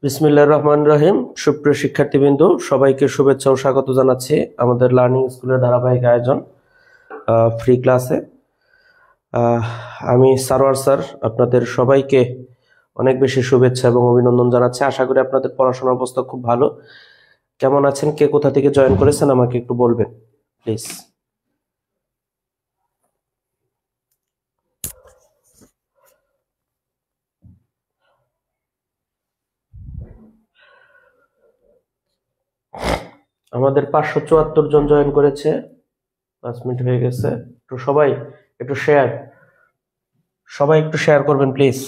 বিসমিল্লাহির রহমানির রহিম। সুপ্রিয় শিক্ষার্থীবৃন্দ, সবাইকে শুভেচ্ছা ও স্বাগত জানাচ্ছি আমাদের লার্নিং স্কুলের ধারাবাহিক আয়োজন ফ্রি ক্লাসে। আমি সারোয়ার স্যার আপনাদের সবাইকে অনেক বেশি শুভেচ্ছা এবং অভিনন্দন জানাচ্ছি। আশা করি আপনাদের পড়াশোনার অবস্থা খুব ভালো। কেমন আছেন, কে কোথা থেকে জয়েন করেছেন আমাকে একটু বলবেন প্লিজ। আমাদের 574 জন জয়েন করেছে, 5 মিনিট হয়ে গেছে। একটু সবাই একটু শেয়ার করবেন প্লিজ।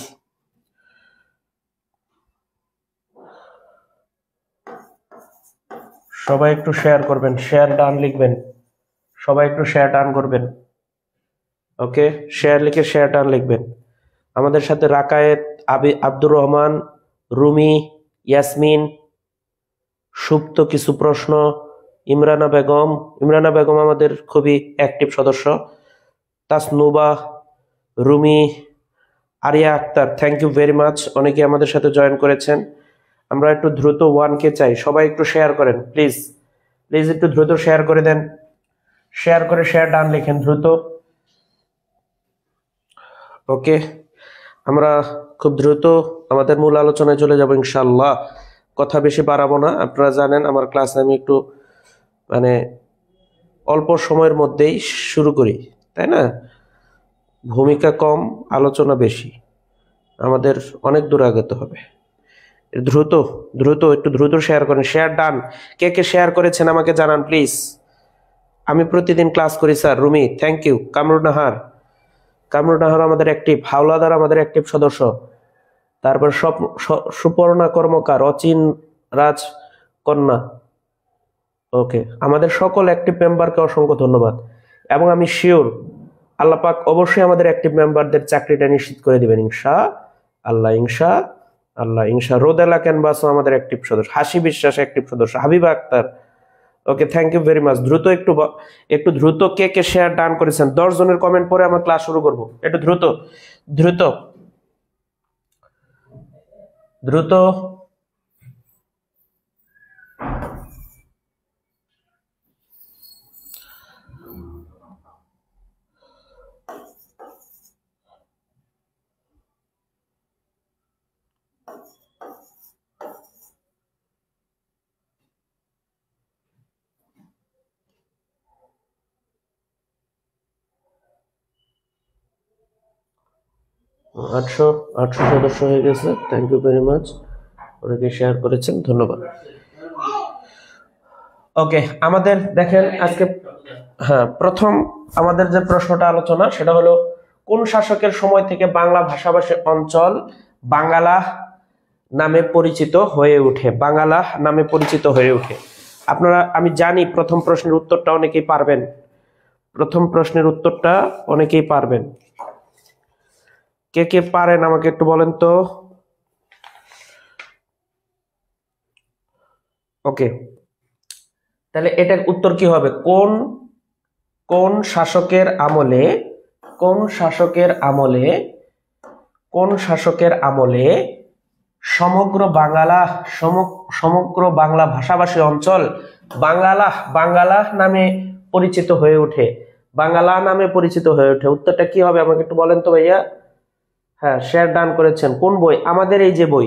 সবাই একটু শেয়ার করবেন, শেয়ার ডান লিখবেন। সবাই একটু শেয়ার ডান করবেন। ওকে, শেয়ার লিখে শেয়ার ডান লিখবেন। আমাদের সাথে রাকায়েত, আব্দুর রহমান, রুমি, ইয়াসমিন, সুপ্ত কিছু প্রশ্ন, ইমরানা বেগম আমাদের খুবই অ্যাক্টিভ সদস্য, Tasnuba, Rumi, Ariya Akter, thank you very much. অনেকে আমাদের সাথে জয়েন করেছেন। আমরা একটু দ্রুত 1K চাই। সবাই একটু শেয়ার করেন প্লিজ একটু দ্রুত শেয়ার করে দেন। শেয়ার করে শেয়ার ডান লিখেন দ্রুত। ওকে, আমরা খুব দ্রুত আমাদের মূল আলোচনায় চলে যাব ইনশাআল্লাহ। কথা বেশি বাড়াবো না। আপনারা জানেন আমার ক্লাসে আমি একটু অল্প সময়ের মধ্যেই শুরু করি, তাই না? ভূমিকা কম, আলোচনা বেশি। আমাদের অনেক দূর আগাতে হবে। দ্রুত একটু দ্রুত শেয়ার করেন। Share done. কে কে শেয়ার করেছেন আমাকে জানান প্লিজ। আমি প্রতিদিন ক্লাস করি sir. Rumi, thank you. Kamrun Nahar আমাদের অ্যাক্টিভ। হাওলাদার আমাদের অ্যাক্টিভ সদস্য। তারপর সুপর্ণা কর্মকার, অচিন রাজ কন্যা। ওকে, আমাদের সকল অ্যাক্টিভ মেম্বারকে অসংখ্য ধন্যবাদ। এবং আমি শিওর আল্লাহ পাক অবশ্যই আমাদের অ্যাক্টিভ মেম্বারদের চাকরিটা নিশ্চিত করে দিবেন ইনশা। রোদেলা ক্যানভাসও আমাদের অ্যাক্টিভ সদস্য। হাসি বিশ্বাস অ্যাক্টিভ সদস্য। হাবিবা আক্তার, ওকে, থ্যাংক ইউ ভেরি মাচ। দ্রুত একটু দ্রুত কে কে শেয়ার ডান করেছেন। 10 জনের কমেন্ট পরে আমরা ক্লাস শুরু করব। একটু দ্রুত 800 সদস্য হয়ে গেছে। Thank you very much. অনেকে শেয়ার করেছেন, ধন্যবাদ। ওকে, আমাদের দেখেন আজকে প্রথম আমাদের যে প্রশ্নটা আলোচনা সেটা হলো, কোন শাসকের সময় থেকে বাংলা ভাষাভাষী অঞ্চল বাঙ্গালা নামে পরিচিত হয়ে ওঠে? আপনারা, আমি জানি প্রথম প্রশ্নের উত্তরটা অনেকেই পারবেন। কে কে পারেন আমাকে একটু বলেন তো। ওকে, তাহলে এটার উত্তর কি হবে? কোন শাসকের আমলে সমগ্র বাংলা ভাষাভাষী অঞ্চল বাঙ্গালা নামে পরিচিত হয়ে ওঠে? উত্তরটা কি হবে আমাকে একটু বলেন তো ভাইয়া। হ্যাঁ, শেয়ার ডান করেছেন। কোন বই? আমাদের এই যে বই।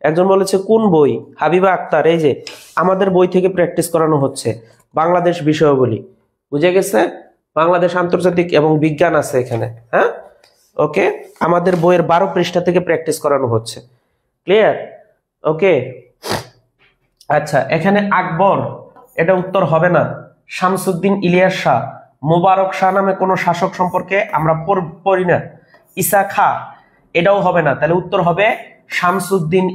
একজন বলেছে কোন বই? হাবিবা আক্তার, এই যে আমাদের বই থেকে প্র্যাকটিস করানো হচ্ছে বাংলাদেশ বিষয়াবলী। বুঝে গেছে? বাংলাদেশ আন্তর্জাতিক এবং বিজ্ঞান আছে এখানে। হ্যাঁ, ওকে, আমাদের বইয়ের 12 পৃষ্ঠা থেকে প্র্যাকটিস করানো হচ্ছে। ক্লিয়ার? ওকে, আচ্ছা, এখানে আকবর, এটা উত্তর হবে না। শামসুদ্দিন ইলিয়াস শাহ, মোবারক শাহ নামে কোন শাসক সম্পর্কে আমরা পড়ি না। ঈসা খা, এটাও হবে না। তাহলে উত্তর হবে শামসুদ্দিন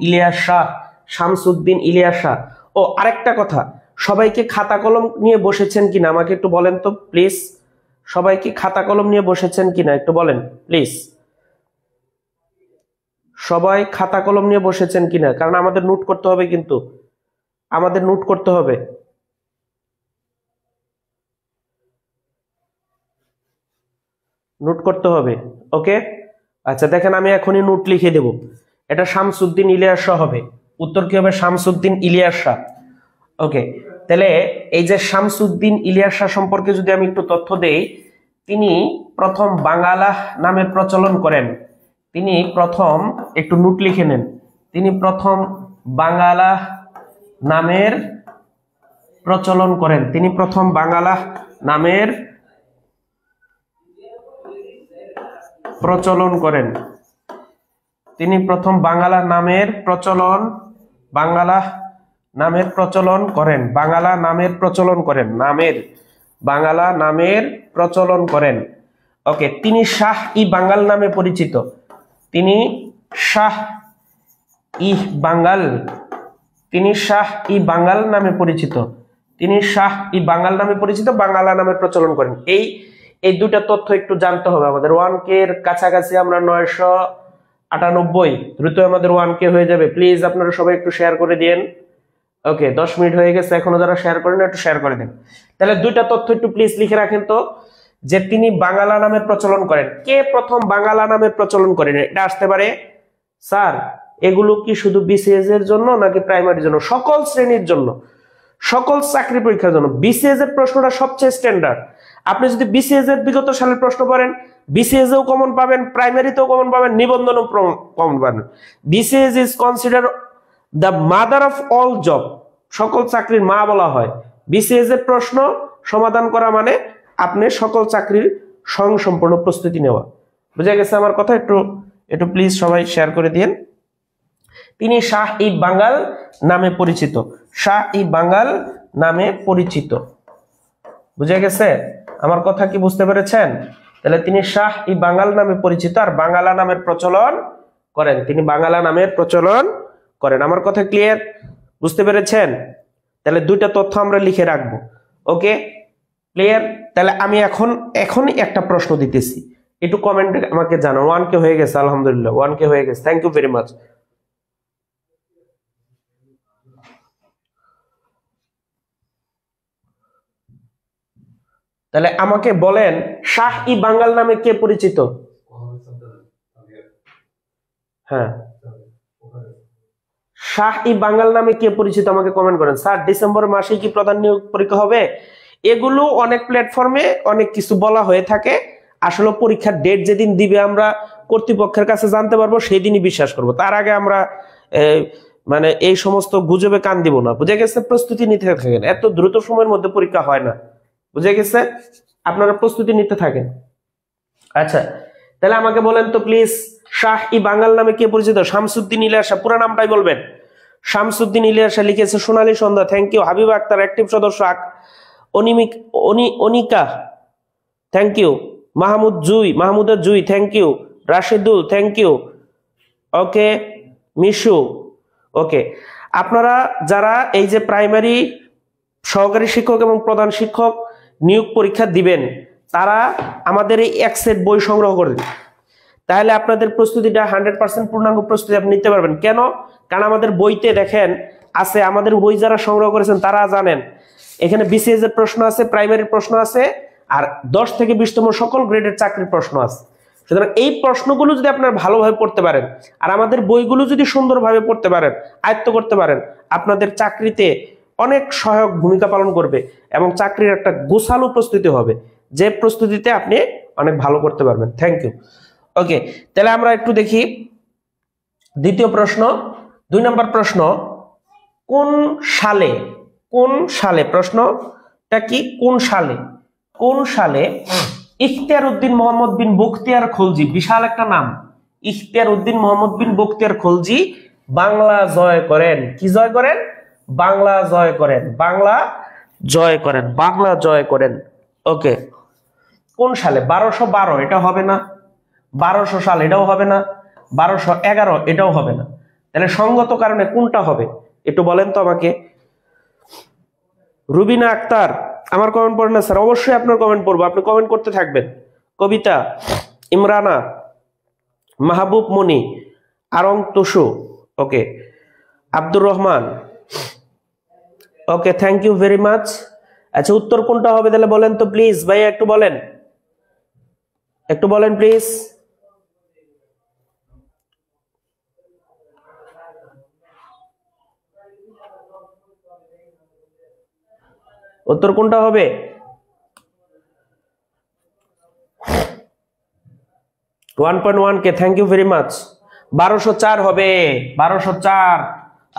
ইলিয়াস শাহ। ও আরেকটা কথা, সবাইকে খাতা কলম নিয়ে বসেছেন কিনা আমাকে একটু বলেন তো প্লিজ। সবাই কি খাতা কলম নিয়ে বসেছেন কিনা একটু বলেন প্লিজ। সবাই খাতা কলম নিয়ে বসেছেন কিনা, কারণ আমাদের নোট করতে হবে, কিন্তু আমাদের নোট করতে হবে। ওকে, আচ্ছা, দেখেন আমি এখনই নোট লিখে দেব। এটা শামসুদ্দিন ইলিয়াস শাহ হবে। উত্তর কি হবে? শামসুদ্দিন ইলিয়াস শাহ। ওকে, তাহলে এই যে শামসুদ্দিন ইলিয়াস শাহ সম্পর্কে যদি আমি একটু তথ্য দেই, তিনি প্রথম বাঙ্গালা নামের প্রচলন করেন। তিনি প্রথম, একটু নোট লিখে নেন, তিনি প্রথম বাঙ্গালা নামের প্রচলন করেন। তিনি প্রথম বাঙ্গালা নামের প্রচলন করেন। তিনি প্রথম বাঙ্গালা নামের প্রচলন করেন। বাঙ্গালা নামের প্রচলন করেন। বাঙ্গালা নামের প্রচলন করেন। ওকে, তিনি শাহ ই বাঙ্গাল নামে পরিচিত। তিনি শাহ ই বাঙ্গাল নামে পরিচিত। তিনি শাহ ই বাঙ্গাল নামে পরিচিত, বাঙ্গালা নামের প্রচলন করেন। এই দুটা তথ্য একটু জানতে হবে আমাদের। 1K এর কাছাকাছি আমরা 998, দ্রুত আমাদের 1K হয়ে যাবে। প্লিজ আপনারা সবাই একটু শেয়ার করে দিন। ওকে, 10 মিনিট হয়ে গেছে, এখনো যারা শেয়ার করেন একটু শেয়ার করে দেন। তাহলে দুইটা তথ্য একটু প্লিজ লিখে রাখেন তো, যে তিনি বাঙ্গালা নামের প্রচলন করেন। কে প্রথম বাঙ্গালা নামের প্রচলন করেন? এটা আসতে পারে স্যার এগুলো কি শুধু বিসিএস এর জন্য নাকি প্রাইমারির জন্য? সকল শ্রেণীর জন্য, সকল চাকরি পরীক্ষার জন্য। বিসিএস এর প্রশ্নটা সবচেয়ে স্ট্যান্ডার্ড। আপনি যদি বিসিএস এর বিগত সালের প্রশ্ন পড়েন, বিসিএস এও কমন পাবেন, প্রাইমারিতেও কমন পাবেন, নিবন্ধনও কমন পাবেন। BCS is consider the mother of all job, সকল চাকরির মা বলা হয়। বিসিএস এর প্রশ্ন সমাধান করা মানে আপনি সকল চাকরির স্বয়ংসম্পূর্ণ প্রস্তুতি নেওয়া। বুঝা গেছে আমার কথা? একটু প্লিজ সবাই শেয়ার করে দিন। তিনি শাহ ই বাঙ্গাল নামে পরিচিত। শাহ ই বাঙ্গাল নামে পরিচিত। বুঝা গেছে আমার কথা? কি বুঝতে পেরেছেন? তাহলে তিনি শাহ ই বাঙ্গাল নামে পরিচিত আর বাঙ্গালা নামের প্রচলন করেন। তিনি বাঙ্গালা নামের প্রচলন করেন। আমার কথা ক্লিয়ার? বুঝতে পেরেছেন? তাহলে দুইটা তথ্য আমরা লিখে রাখবো। ওকে, ক্লিয়ার? তাহলে আমি এখনই একটা প্রশ্ন দিতেছি, একটু কমেন্টে আমাকে জানান। 1K হয়ে গেছে, আলহামদুলিল্লাহ 1K হয়ে গেছে, থ্যাংক ইউ ভেরি মাচ। তাহলে আমাকে বলেন, শাহ ই বাঙ্গাল নামে কে পরিচিত? হ্যাঁ, শাহ ই বাঙ্গাল নামে কে পরিচিত আমাকে কমেন্ট করেন। স্যার ডিসেম্বর মাসে কি প্রধান নিয়োগ পরীক্ষা হবে? এগুলো অনেক প্ল্যাটফর্মে অনেক কিছু বলা হয়ে থাকে। আসলে পরীক্ষার ডেট যেদিন দিবে আমরা কর্তৃপক্ষের কাছে জানতে পারবো, সেই দিনই বিশ্বাস করব। তার আগে আমরা মানে এই সমস্ত গুজবে কান দিব না। বুঝে গেছে? প্রস্তুতি নিতে থাকেন, এত দ্রুত সময়ের মধ্যে পরীক্ষা হয় না। বুঝে গেছে? আপনারা প্রস্তুতি নিতে থাকেন। আচ্ছা, তাহলে আমাকে বলেন তো প্লিজ, শাহ ই বাঙ্গাল নামে কে পরিচিত? শামসুদ্দিন ইলিয়াস শাহ, পুরো নামটাই বলবেন। শামসুদ্দিন ইলিয়াস শাহ লিখেছে সোনালী সন্ধ্যা, thank you. Habiba Akter active সদস্য, Anika thank you. Mahmuda Jui thank you. Rashedul thank you. Okay, Mishu okay. আপনারা যারা এই যে প্রাইমারি সহকারী শিক্ষক এবং প্রধান শিক্ষক নিয়োগ পরীক্ষা দিবেন, তারা আমাদের এই এক সেট বই সংগ্রহ করেন। তাহলে আপনাদের প্রস্তুতিটা 100% পূর্ণাঙ্গ প্রস্তুতি আপনি নিতে পারবেন। কেন? কারণ আমাদের বইতে দেখেন আছে, আমাদের বই যারা সংগ্রহ করেছেন তারা জানেন এখানে বিসিএস এর প্রশ্ন আছে, প্রাইমারির প্রশ্ন আছে, আর 10 থেকে 20তম সকল গ্রেডের চাকরির প্রশ্ন আছে। সুতরাং এই প্রশ্নগুলো যদি আপনারা ভালোভাবে পড়তে পারেন আর আমাদের বইগুলো যদি সুন্দরভাবে পড়তে পারেন, আয়ত্ত করতে পারেন, আপনাদের চাকরিতে অনেক সহায়ক ভূমিকা পালন করবে এবং চাকরির একটা গোছালো প্রস্তুতি হবে, যে প্রস্তুতিতে আপনি অনেক ভালো করতে পারবেন। Thank you. ওকে, তাহলে আমরা একটু দেখি দ্বিতীয় প্রশ্ন। 2 নম্বর প্রশ্ন, কোন সালে প্রশ্নটা কি? কোন সালে ইখতিয়ার উদ্দিন মোহাম্মদ বিন বখতিয়ার খলজি, বিশাল একটা নাম, ইখতিয়ার উদ্দিন মোহাম্মদ বিন বখতিয়ার খলজি বাংলা জয় করেন? কি জয় করেন? বাংলা জয় করেন। বাংলা জয় করেন। ওকে, কোন সালে? 1212 এটা হবে না, 1200 সাল এটাও হবে না, 1211 এটাও হবে না। তাহলে সঙ্গত কারণে কোনটা হবে একটু বলেন তো আমাকে। রুবিনা আক্তার, আমার কমেন্ট পড়েন না স্যার? অবশ্যই আপনার কমেন্ট পড়বো, আপনি কমেন্ট করতে থাকবেন। কবিতা, ইমরানা, মাহবুব মনি, আরং তুসু, ওকে, আব্দুর রহমান, ওকে, থ্যাংক ইউ ভেরি মাচ। আচ্ছা, উত্তর কোনটা হবে তাহলে বলেন তো প্লিজ ভাইয়া, একটু বলেন প্লিজ। উত্তর কোনটা হবে? 1.1 কে, থ্যাংক ইউ ভেরি মাচ। 1204 হবে, 1204।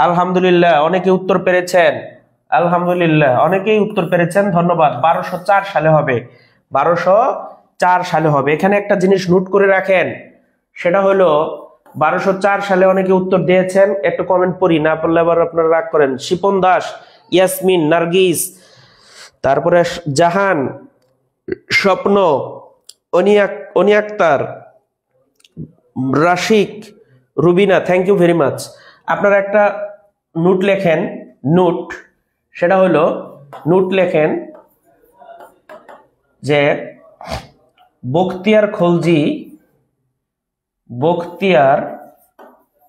আলহামদুলিল্লাহ, অনেকে উত্তর পেরেছেন, আলহামদুলিল্লাহ অনেকেই উত্তর পেরেছেন, ধন্যবাদ। 1204 সালে হবে, 1204 সালে হবে। এখানে একটা জিনিস নোট করে রাখেন, সেটা হলো 1204 সালে অনেকে উত্তর দিয়েছেন। একটু কমেন্ট পড়ি, না পড়লে আবার আপনারা রাগ করেন। শিপন দাস, ইয়াসমিন, নার্গিস, তারপরে Jahan, Swapna, Oni Akter, Rashik, Rubina, thank you very much. আপনারা একটা নোট লেখেন, নোট, সেটা হলো নোট লেখেন যে বখতিয়ার খলজি, বখতিয়ার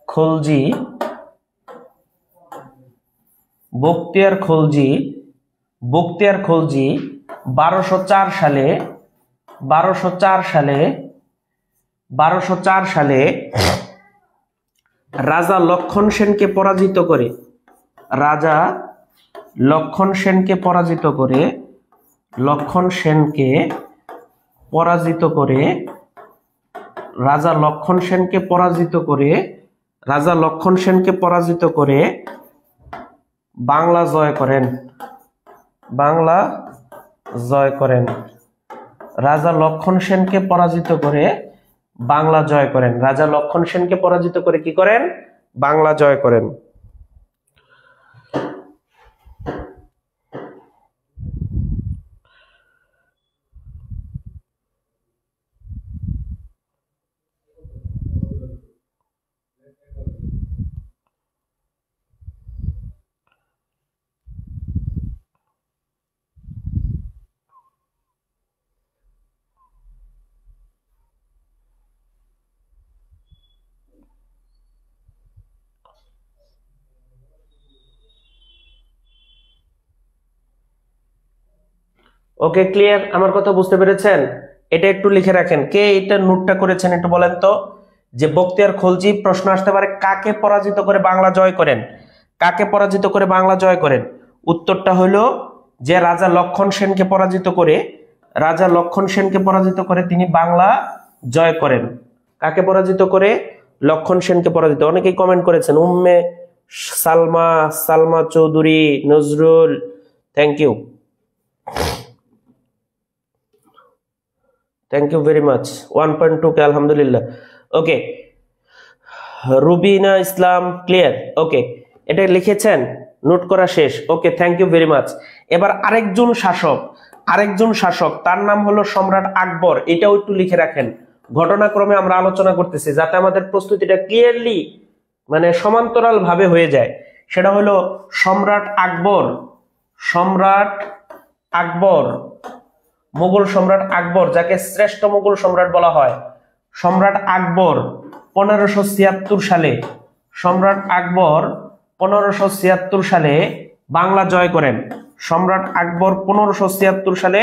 খলজি, বখতিয়ার খলজি, বখতিয়ার খলজি 1204 সালে, 1204 সালে, 1204 সালে রাজা লক্ষণ সেনকে পরাজিত করে, রাজা লক্ষণ সেনকে পরাজিত করে, লক্ষণ সেনকে পরাজিত করে, রাজা লক্ষণ সেনকে পরাজিত করে, রাজা লক্ষণ সেনকে পরাজিত করে বাংলা জয় করেন, বাংলা জয় করেন। রাজা লক্ষণ সেনকে পরাজিত করে বাংলা জয় করেন, রাজা লক্ষণ সেনকে পরাজিত করে কি করেন? বাংলা জয় করেন। ওকে, ক্লিয়ার? আমার কথা বুঝতে পেরেছেন? এটা একটু লিখে রাখেন, কে এটা নোটটা করেছেন একটু বলেন তো। যে বখতিয়ার খলজি, প্রশ্ন আসতে পারে কাকে পরাজিত করে বাংলা জয় করেন, কাকে পরাজিত করে বাংলা জয় করেন? উত্তরটা হলো যে রাজা লক্ষণ সেনকে পরাজিত করে, রাজা লক্ষণ সেনকে পরাজিত করে তিনি বাংলা জয় করেন। কাকে পরাজিত করে? লক্ষণ সেনকে পরাজিত। অনেকেই কমেন্ট করেছেন, Umme Salma, Salma Chowdhury, Nazrul, thank you, thank you very much. 1.2 K, আলহামদুলিল্লাহ। ওকে, রুবিনা ইসলাম, ক্লিয়ার? ওকে, এটা লিখেছেন, নোট করা শেষ। ওকে, থ্যাংক ইউ ভেরি মাচ। এবার আরেকজন শাসক, আরেকজন শাসক, তার নাম হলো সম্রাট আকবর। এটাও একটু লিখে রাখেন, ঘটনাক্রমে আমরা আলোচনা করতেছি যাতে আমাদের প্রস্তুতিটা ক্লিয়ারলি মানে সমান্তরাল ভাবে হয়ে যায়। সেটা হলো সম্রাট আকবর, সম্রাট আকবর, মুঘল সম্রাট আকবর, যাকে শ্রেষ্ঠ মুঘল সম্রাট বলা হয়। সম্রাট আকবর 1576 সালে, সম্রাট আকবর 1576 সালে বাংলা জয় করেন। সম্রাট আকবর 1576 সালে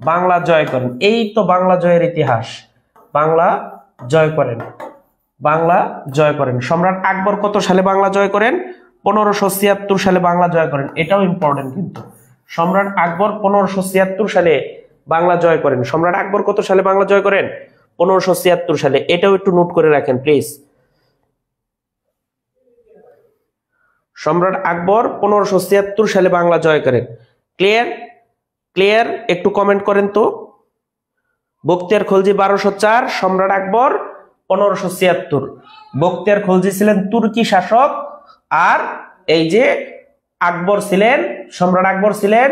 বাংলা জয় করেন। এই তো বাংলা জয়ের ইতিহাস, বাংলা জয় করেন, বাংলা জয় করেন। সম্রাট আকবর কত সালে বাংলা জয় করেন? 1576 সালে বাংলা জয় করেন। এটাও ইম্পর্টেন্ট কিন্তু। সম্রাট আকবর 1576 সালে বাংলা জয় করেন। সম্রাট আকবর কত সালে বাংলা জয় করেন? 1576 সালে। এটাও একটু নোট করে রাখেন প্লিজ। সম্রাট আকবর 1576 সালে বাংলা জয় করেন। ক্লিয়ার? ক্লিয়ার? একটু কমেন্ট করেন তো। বখতিয়ার খলজি 1204, সম্রাট আকবর 1576। বখতিয়ার খলজি ছিলেন তুর্কি শাসক, আর এই যে আকবর ছিলেন, সম্রাট আকবর ছিলেন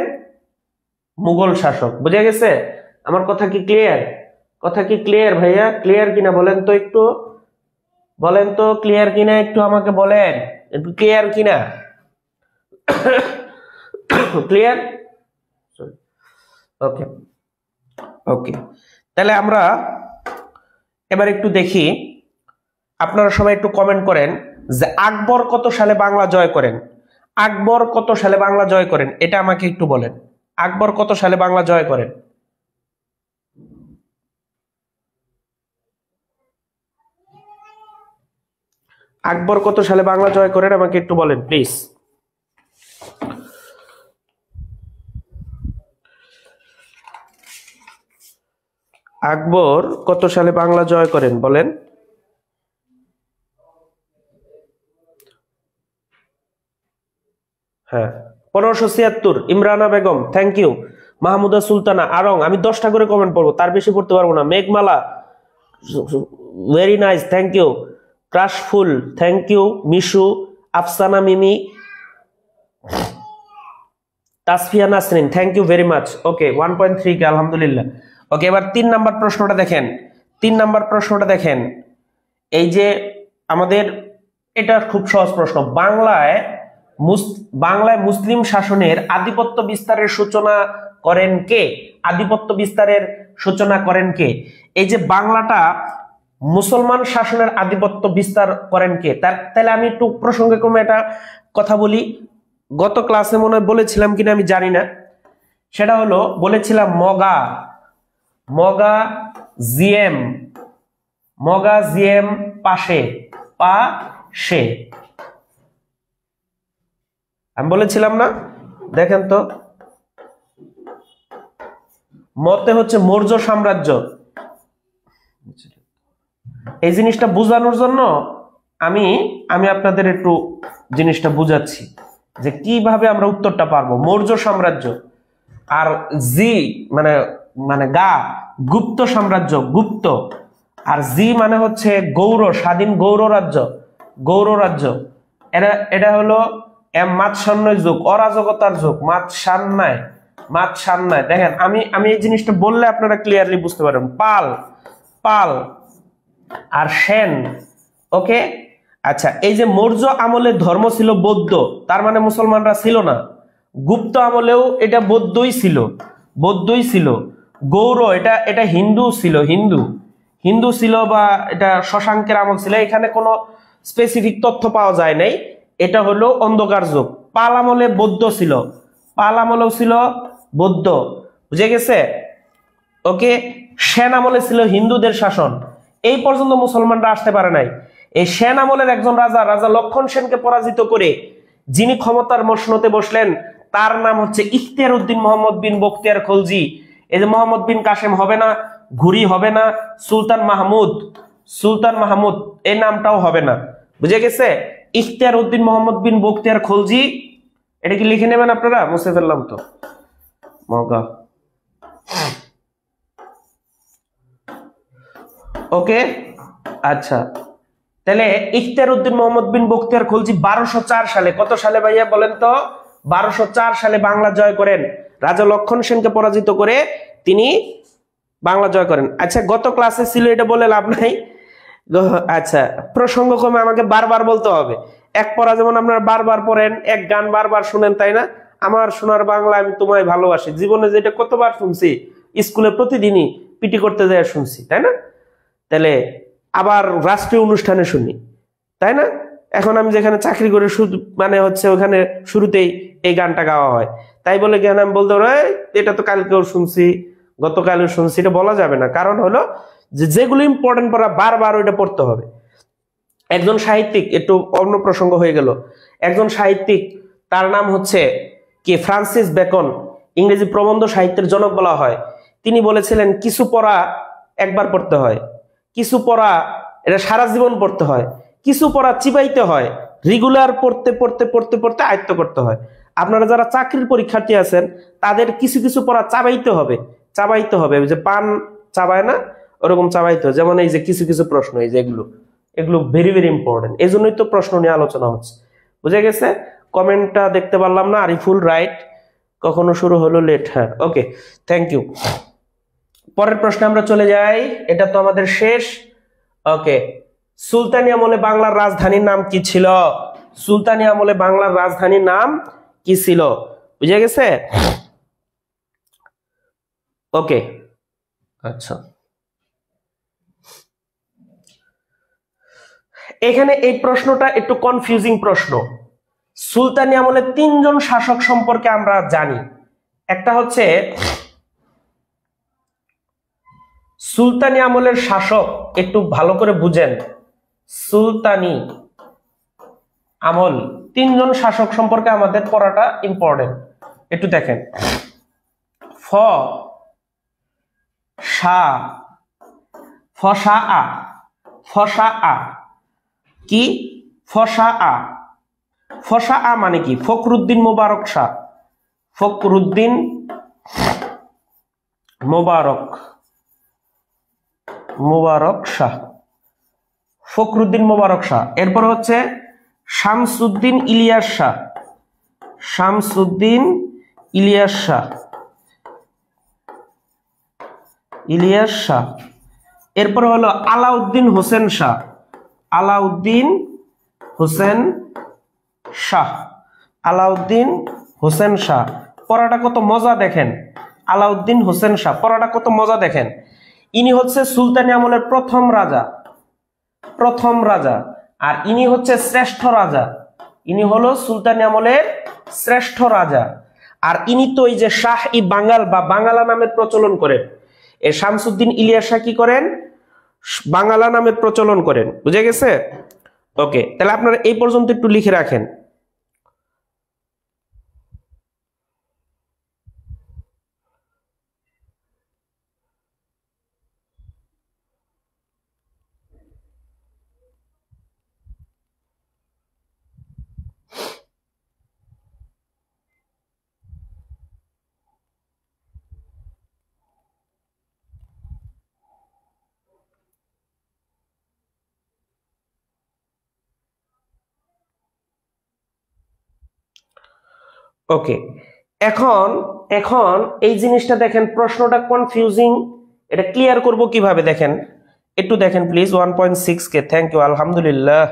মুঘল শাসক। বুঝে গেছে? আমার কথা কি ক্লিয়ার? কথা কি ক্লিয়ার ভাইয়া? ক্লিয়ার কিনা বলেন তো একটু, বলেন তো ক্লিয়ার কিনা, একটু আমাকে বলেন একটু ক্লিয়ার কিনা। ক্লিয়ার? ওকে, ওকে, তাহলে আমরা এবার একটু দেখি, আপনারা সবাই একটু কমেন্ট করেন যে আকবর কত সালে বাংলা জয় করেন। আকবর কত সালে বাংলা জয় করেন এটা আমাকে একটু বলেন। আকবর কত সালে বাংলা জয় করেন? আকবর কত সালে বাংলা জয় করেন আমাকে একটু বলেন প্লিজ। আকবর কত সালে বাংলা জয় করেন বলেন? হ্যাঁ, 1576। Imrana Begum, thank you. মাহমুদা সুলতানা, আরং, আমি 10টা করে কমেন্ট পড়বো, তার বেশি পড়তে পারবো না। Meghmala, very nice, thank you. ক্রাশফুল, thank you. Mishu, Afsana Mimi, Tasfia Nasrin, thank you very much. Okay, 1.3 K আলহামদুলিল্লাহ। ওকে, এবার 3 নাম্বার প্রশ্নটা দেখেন। 3 নাম্বার প্রশ্নটা দেখেন, এই যে আমাদের এটা খুব সহজ প্রশ্ন। বাংলায় মুসলিম শাসনের আধিপত্য বিস্তারের সূচনা করেন কে? আধিপত্য বিস্তারের সূচনা করেন কে? এই যে বাংলাটা মুসলমান শাসনের আধিপত্য বিস্তার করেন কে? তাহলে আমি একটু প্রসঙ্গক্রমে এটা কথা বলি। গত ক্লাসে মনে হয় বলেছিলাম কিনা আমি জানি না, সেটা হলো বলেছিলাম মগা জিএম পাশে আমি বলেছিলাম না? দেখেন তো, মতে হচ্ছে মৌর্য সাম্রাজ্য। এই জিনিসটা বোঝানোর জন্য আমি আপনাদের একটু জিনিসটা বুঝাচ্ছি যে কিভাবে আমরা উত্তরটা পারবো। মৌর্য সাম্রাজ্য, আর জি মানে গুপ্ত সাম্রাজ্য, গুপ্ত। আর জি মানে হচ্ছে স্বাধীন গৌর রাজ্য। এটা হলো মাৎসান্নয় যুগ, অরাজকতার যুগ, মাৎসান্নায়। দেখেন, আমি এই জিনিসটা বললে আপনারা ক্লিয়ারলি বুঝতে পারেন। পাল আর সেন। ওকে, আচ্ছা, এই যে মৌর্য আমলে ধর্ম ছিল বৌদ্ধ, তার মানে মুসলমানরা ছিল না। গুপ্ত আমলেও এটা বৌদ্ধই ছিল। গৌর এটা হিন্দু ছিল, বা এটা শশাঙ্কের আমল ছিল। এখানে কোনো স্পেসিফিক তথ্য পাওয়া যায় নাই। এটা হলো অন্ধকার যুগ। পাল আমলে বৌদ্ধ ছিল, বৌদ্ধ, বুঝে গেছে? ওকে, সেন আমলে ছিল হিন্দুদের শাসন। এই পর্যন্ত মুসলমানরা আসতে পারে নাই। এই সেন আমলের একজন রাজা লক্ষণ সেনকে পরাজিত করে যিনি ক্ষমতার মসনদে বসলেন, তার নাম হচ্ছে ইখতিয়ার উদ্দিন মোহাম্মদ বিন বখতিয়ার খলজি। এই যে মোহাম্মদ বিন কাসেম হবে না, ঘুরি হবে না, সুলতান মাহমুদ এই নামটাও হবে না, বুঝে গেছে? ইখতিয়ার উদ্দিন মোহাম্মদ বিন বখতিয়ার খলজি, এটা কি লিখে নেবেন আপনারা? মুছে ফেললাম তো, মগা। ওকে, আচ্ছা, তাহলে ইখতিয়ার উদ্দিন মোহাম্মদ বিন বখতিয়ার খলজি 1204 সালে, কত সালে ভাইয়া বলেন তো? 1204 সালে বাংলা জয় করেন। রাজা লক্ষণ সেনকে পরাজিত করে তিনি বাংলা জয় করেন। আচ্ছা, গত ক্লাসে ছিল, এটা বলে লাভ নাই। আচ্ছা, প্রসঙ্গক্রমে আমাকে বারবার বলতে হবে। এক পড়া যেমন আপনারা বারবার পড়েন, এক গান বারবার শুনেন, তাই না? আমার সোনার বাংলা আমি তোমায় ভালোবাসি, জীবনে যেটা কতবার শুনছি, স্কুলে প্রতিদিনই পিটি করতে যায় শুনছি, তাই না? তাহলে আবার রাষ্ট্রীয় অনুষ্ঠানে শুনি, তাই না? এখন আমি যেখানে চাকরি করে ওখানে শুরুতেই এই গানটা গাওয়া হয়। তাই বলে জ্ঞান আমি বলতে পারো এটা তো কালকেও শুনছি, গতকালও শুনছি, এটা বলা যাবে না। কারণ হলো যেগুলো ইম্পর্টেন্ট পড়া বারবার ওইটা পড়তে হবে। একজন সাহিত্যিক, একটু অন্য প্রসঙ্গ হয়ে গেল, একজন সাহিত্যিক, তার নাম হচ্ছে কি ফ্রান্সিস বেকন, ইংরেজি প্রবন্ধ সাহিত্যের জনক বলা হয়। তিনি বলেছিলেন, কিছু পড়া একবার পড়তে হয়, কিছু পড়া এটা সারা জীবন পড়তে হয়, কিছু পড়া চিবাইতে হয়, রেগুলার পড়তে আয়ত্ত করতে হয়। আপনারা যারা চাকরির পরীক্ষার্থী আছেন, তাদের কিছু কিছু পড়া চাবাইতে হবে, যে পান চাবায় না, ওরকম চাবাইতে হবে। যেমন এই যে কিছু কিছু প্রশ্ন, এই যে এগুলো ভেরি ভেরি ইম্পর্টেন্ট, এই জন্যই তো প্রশ্ন নিয়ে আলোচনা হচ্ছে, বুঝে গেছে? কমেন্টটা দেখতে পারলাম না। আরিফুল, রাইট, কখনো শুরু হলো লেট। হ্যাঁ, ওকে, থ্যাংক ইউ। পরের প্রশ্নে আমরা চলে যাই, এটা তো আমাদের শেষ। ওকে, সুলতানি আমলে বাংলার রাজধানীর নাম কি ছিল? সুলতানি আমলে বাংলার রাজধানীর নাম কি ছিল? বুঝে গেছে? ওকে, আচ্ছা, এখানে এই প্রশ্নটা একটু কনফিউজিং প্রশ্ন। সুলতানি আমলে 3 জন শাসক সম্পর্কে আমরা জানি। একটা হচ্ছে সুলতানি আমলের শাসক, একটু ভালো করে বুঝেন, সুলতানি আমল 3 জন শাসক সম্পর্কে আমাদের পড়াটা ইম্পর্টেন্ট। একটু দেখেন, শাহ ফসা আ, ফসা আ কি? ফসা আ। ফসা আ মানে কি? ফখরুদ্দিন মোবারক শাহ, ফখরুদ্দিন মোবারক শাহ, ফখরুদ্দিন মোবারক শাহ। এরপর হচ্ছে শামসুদ্দিন ইলিয়াস শাহ, শামসুদ্দিন ইলিয়াস শাহ, ইলিয়াস শাহ। এরপর হলো আলাউদ্দিন হোসেন শাহ, আলাউদ্দিন হোসেন শাহ, আলাউদ্দিন হোসেন শাহ। পড়াটা কত মজা দেখেন, আলাউদ্দিন হোসেন শাহ, পড়াটা কত মজা দেখেন। ইনি হচ্ছে সুলতানি আমলের প্রথম রাজা, প্রথম রাজা। আর ইনি হচ্ছে শ্রেষ্ঠ রাজা, ইনি হলো সুলতানি আমলের শ্রেষ্ঠ রাজা। আর ইনি তো এই যে শাহ ই বাঙ্গাল বা বাঙ্গালা নামের প্রচলন করেন। এই শামসুদ্দিন ইলিয়াস শাহ কি করেন? বাঙ্গালা নামের প্রচলন করেন। বুঝে গেছে? ওকে, তাহলে আপনারা এই পর্যন্ত একটু লিখে রাখেন। ওকে, এখন এখন এই জিনিসটা দেখেন, প্রশ্নটা কনফিউজিং, এটা ক্লিয়ার করব কিভাবে দেখেন, একটু দেখেন প্লিজ। 1.6 কে, থ্যাংক ইউ, আলহামদুলিল্লাহ,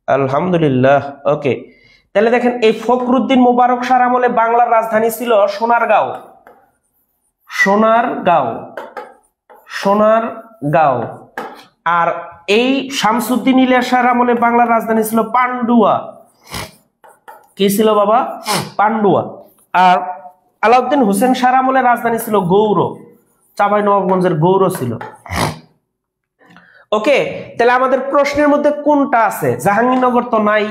আলহামদুলিল্লাহ। ওকে, তাহলে দেখেন এই ফখরুদ্দিন মোবারক শাহর আমলে বাংলার রাজধানী ছিল সোনারগাঁও, সোনারগাঁও, সোনারগাঁও। আর এই শামসুদ্দিন ইলিয়াস শাহর আমলে বাংলার রাজধানী ছিল পান্ডুয়া। কি ছিল বাবা? পান্ডুয়া। আর আলাউদ্দিন হোসেন শাহর আমলে রাজধানী ছিল গৌড়, চাঁপাইনবাবগঞ্জের গৌড় ছিল। ওকে, তাহলে আমাদের প্রশ্নের মধ্যে কোনটা আছে? জাহাঙ্গীরনগর তো নাই,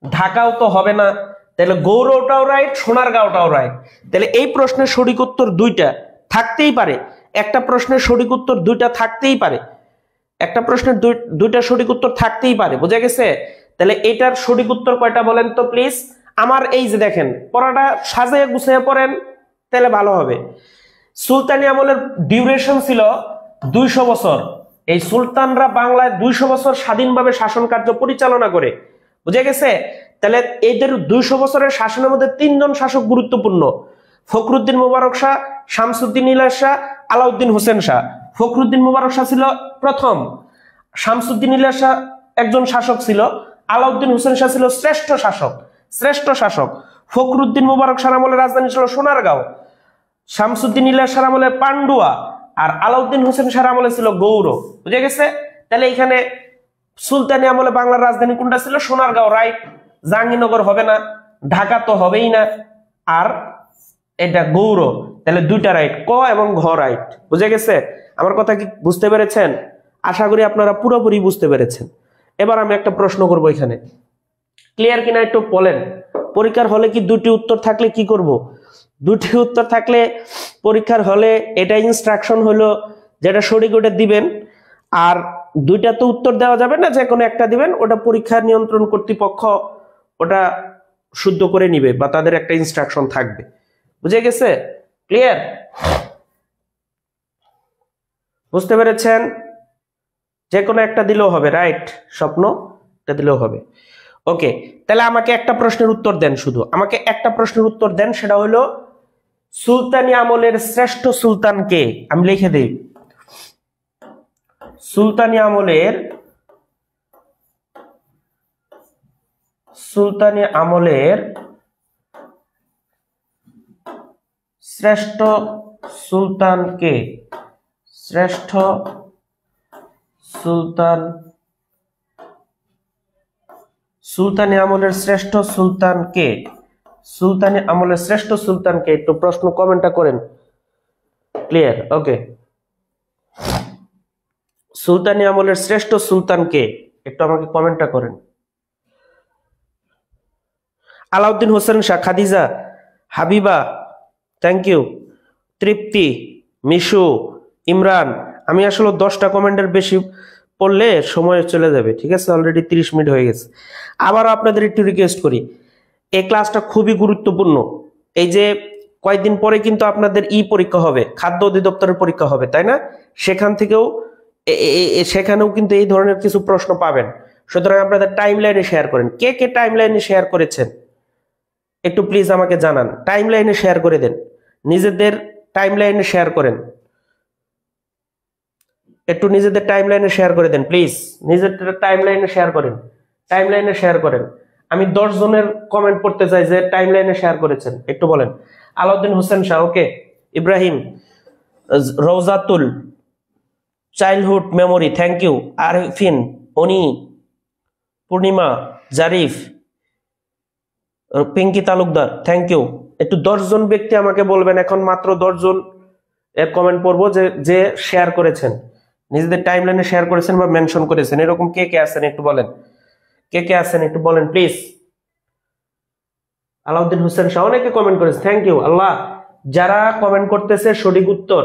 ঢাকাও তো হবে না, তাহলে গৌড়টাও রাইট, সোনারগাঁওটাও রাইট। তাহলে এই প্রশ্নের সঠিক উত্তর দুইটা থাকতেই পারে, একটা প্রশ্নের সঠিক উত্তর দুইটা থাকতেই পারে, একটা প্রশ্নের দুইটা সঠিক উত্তর থাকতেই পারে। বোঝা গেছে? তাহলে এটার সঠিক উত্তর কয়টা বলেন তো প্লিজ। আমার এই যে দেখেন, পড়াটা সাজিয়ে গুছিয়ে পড়েন, তাহলে ভালো হবে। সুলতানি আমলের ডিউরেশন ছিল 200 বছর। এই সুলতানরা বাংলায় 200 বছর স্বাধীনভাবে শাসন কার্য পরিচালনা করে। বুঝে গেছে? তাহলে এদের 200 বছরের শাসনের মধ্যে 3 জন শাসক গুরুত্বপূর্ণ: ফখরুদ্দিন মোবারক শাহ, শামসুদ্দিন ইলিয়াস শাহ, আলাউদ্দিন হোসেন শাহ। ফখরুদ্দিন মোবারক শাহ ছিল প্রথম, শামসুদ্দিন ইলিয়াস শাহ একজন শাসক ছিল, আলাউদ্দিন হোসেন শাহ ছিল শ্রেষ্ঠ শাসক, শ্রেষ্ঠ শাসক। ফখরুদ্দিন মোবারক শাহর আমলের রাজধানী ছিল সোনারগাঁও, শামসুদ্দিন ইলিয়াস শাহর আমলে পান্ডুয়া, আর আলাউদ্দিন হোসেন শাহর আমলে ছিল গৌড়। বুঝে গেছে? তাহলে এখানে সুলতানি আমলে বাংলার রাজধানী কোনটা ছিল? সোনারগাঁও, রাইট। জাহাঙ্গীরনগর হবে না, ঢাকা তো হবেই না, আর এটা গৌড়। তাহলে দুইটা রাইট, ক এবং ঘ রাইট। বুঝে গেছে? আমার কথা কি বুঝতে পেরেছেন? আশা করি আপনারা পুরোপুরি বুঝতে পেরেছেন। এবার আমি একটা প্রশ্ন করব এখানে, ক্লিয়ার কিনা একটু বলেন। পরীক্ষার হলে কি দুটি উত্তর থাকলে কি করব? দুটি উত্তর থাকলে পরীক্ষার হলে এটা ইনস্ট্রাকশন হলো, যেটা সঠিক ওটা দিবেন, আর দুইটা তো উত্তর দেওয়া যাবে না, যে কোনো একটা দিবেন। ওটা পরীক্ষা নিয়ন্ত্রণ কর্তৃপক্ষ ওটা শুদ্ধ করে নিবে, বা তাদের একটা ইনস্ট্রাকশন থাকবে। বুঝে গেছে? ক্লিয়ার? বুঝতে পেরেছেন? যে কোনো একটা দিলেও হবে, রাইট? স্বপ্ন এটা দিলেও হবে। ওকে, তাহলে আমাকে একটা প্রশ্নের উত্তর দেন, শুধু আমাকে একটা প্রশ্নের উত্তর দেন, সেটা হলো সুলতানি আমলের শ্রেষ্ঠ সুলতান কে? আমি লিখে দিই, সুলতানি আমলের শ্রেষ্ঠ সুলতান কে? শ্রেষ্ঠ সুলতান, সুলতানি আমলের শ্রেষ্ঠ সুলতান কে? সুলতানি আমলের শ্রেষ্ঠ সুলতান কে? একটু প্রশ্ন কমেন্টটা করেন। ক্লিয়ার? ওকে, সুলতানি আমলের শ্রেষ্ঠ সুলতান কে? একটু আমাকে কমেন্টটা করেন। আলাউদ্দিন হোসেন শাহ, খাদিজা, হাবিবা, থ্যাংক ইউ, তৃপ্তি, মিশু, ইমরান, আমি আসলে 10টা কমেন্টের বেশি পড়লে সময় চলে যাবে, ঠিক আছে? অলরেডি 30 মিনিট হয়ে গেছে। আবার আপনাদের একটু রিকোয়েস্ট করি, এই ক্লাসটা খুবই গুরুত্বপূর্ণ। এই যে কয়েকদিন পরে কিন্তু আপনাদের পরীক্ষা হবে, খাদ্য অধিদপ্তরের পরীক্ষা হবে, তাই না? সেখানেও কিন্তু এই ধরনের কিছু প্রশ্ন পাবেন। সুতরাং আপনাদের টাইম লাইনে শেয়ার করেন। কে কে টাইম লাইনে শেয়ার করেছেন একটু প্লিজ আমাকে জানান। টাইম লাইনে শেয়ার করে দেন, নিজেদের টাইম লাইনে শেয়ার করেন, একটু নিজেদের টাইম লাইনে শেয়ার করে দেন প্লিজ। নিজেদের টাইম লাইনে শেয়ার করেন, টাইম লাইনে শেয়ার করেন। আমি 10 জনের কমেন্ট পড়তে চাই যে টাইম লাইনে শেয়ার করেছেন, একটু বলেন। Alauddin Hossain Shah, okay. Ibrahim, Rawzatul, childhood memory, thank you. Arfin, Oni, Purnima, Zarif, Pinky Talukdar, thank you. একটু 10 জন ব্যক্তি আমাকে বলবেন, এখন মাত্র 10 জন এর কমেন্ট পড়বো যে শেয়ার করেছেন, নিজেদের টাইমলাইনে শেয়ার করেছেন বা মেনশন করেছেন। এরকম কে কে আছেন একটু বলেন, কে কে আছেন একটু বলেন প্লিজ। আলাউদ্দিন হোসেন শাহ, অনেকে কমেন্ট করেছে, থ্যাংক ইউ। আল্লাহ, যারা কমেন্ট করতেছে সঠিক উত্তর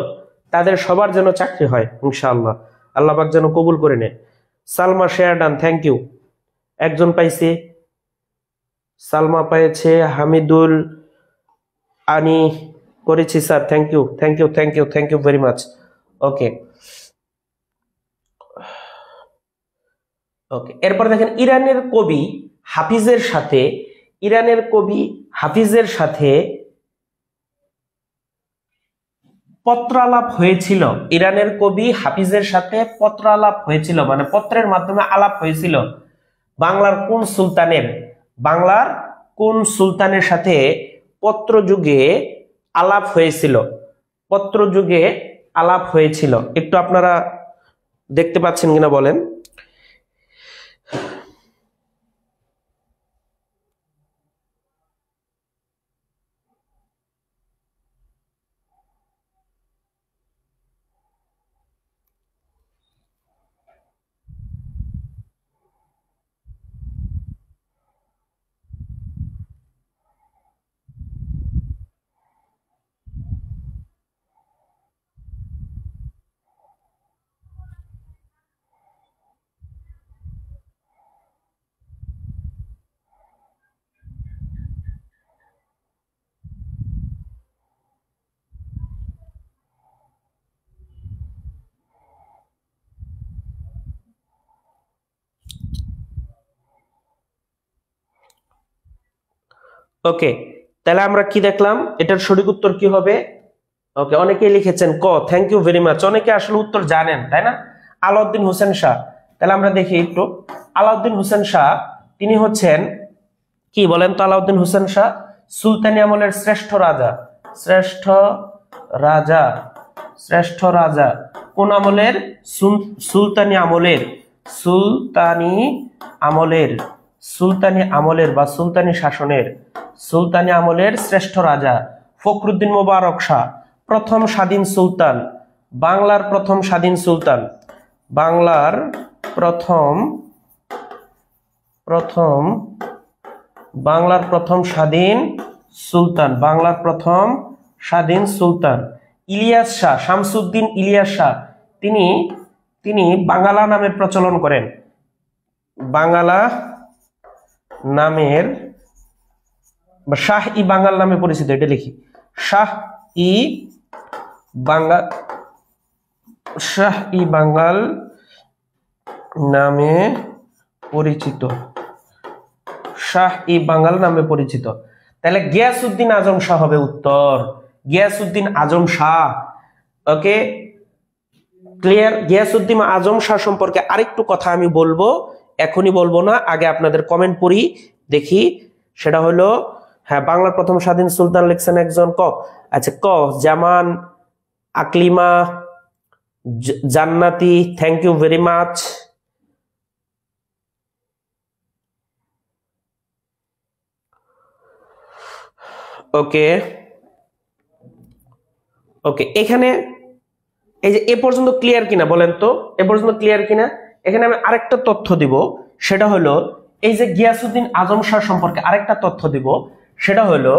তাদের সবার যেন চাকরি হয় ইনশাআল্লাহ, আল্লাহ পাক যেন কবুল করে নেয়। Salma share done, thank you. একজন পাইছে, সালমা পেয়েছে। হামিদুল আনি করেছি sir, thank you, thank you, thank you, thank you very much. Okay okay, এরপর দেখেন ইরানের কবি হাফিজের সাথে পত্রালাপ হয়েছিল। ইরানের কবি হাফিজের সাথে পত্রালাপ হয়েছিল, মানে পত্রের মাধ্যমে আলাপ হয়েছিল বাংলার কোন সুলতানের সাথে পত্রযুগে আলাপ হয়েছিল। একটু আপনারা দেখতে পাচ্ছেন কিনা বলেন। ওকে, তাহলে আমরা কি দেখলাম, এটার সঠিক উত্তর কি হবে? ওকে, অনেকেই লিখেছেন ক, থ্যাংক ইউ ভেরি মাচ। অনেকে আসলে উত্তর জানেন, তাই না? আলাউদ্দিন হোসেন শাহ, তাহলে আমরা দেখি একটু। আলাউদ্দিন হোসেন শাহ তিনি হচ্ছেন কি বলেন তো? আলাউদ্দিন হোসেন শাহ সুলতানি আমলের শ্রেষ্ঠ রাজা। কোন আমলের? সুলতানি আমলের বা সুলতানি আমলের শ্রেষ্ঠ রাজা। ফখরুদ্দিন মোবারক শাহ প্রথম স্বাধীন সুলতান, বাংলার প্রথম স্বাধীন সুলতান। ইলিয়াস শাহ, শামসুদ্দিন ইলিয়াস শাহ, তিনি বাঙ্গালা নামের প্রচলন করেন। বাঙ্গালা নামের বা শাহ-ই বাঙ্গাল নামে পরিচিত, এটা লিখি, শাহ-ই বাঙ্গাল নামে পরিচিত। তাহলে গিয়াসউদ্দিন আজম শাহ হবে উত্তর, গিয়াসউদ্দিন আজম শাহ। ওকে, ক্লিয়ার? গিয়াসউদ্দিন আজম শাহ সম্পর্কে আরেকটু কথা আমি বলবো, এখনই বলবো না, আগে আপনাদের কমেন্ট পড়ি দেখি। সেটা হলো, হ্যাঁ, বাংলার প্রথম স্বাধীন সুলতান লিখছেন একজন, ক। আচ্ছা, ক জামান আকলিমা জান্নাতি, থ্যাংক ইউ ভেরি মাচ। ওকে, এখানে এই যে এ পর্যন্ত ক্লিয়ার কিনা বলেন তো? এ পর্যন্ত ক্লিয়ার কিনা? এখানে আমি আরেকটা তথ্য দিব, সেটা হলো এই যে গিয়াসউদ্দিন আজম শাহ সম্পর্কে আরেকটা তথ্য দিব, সেটা হলো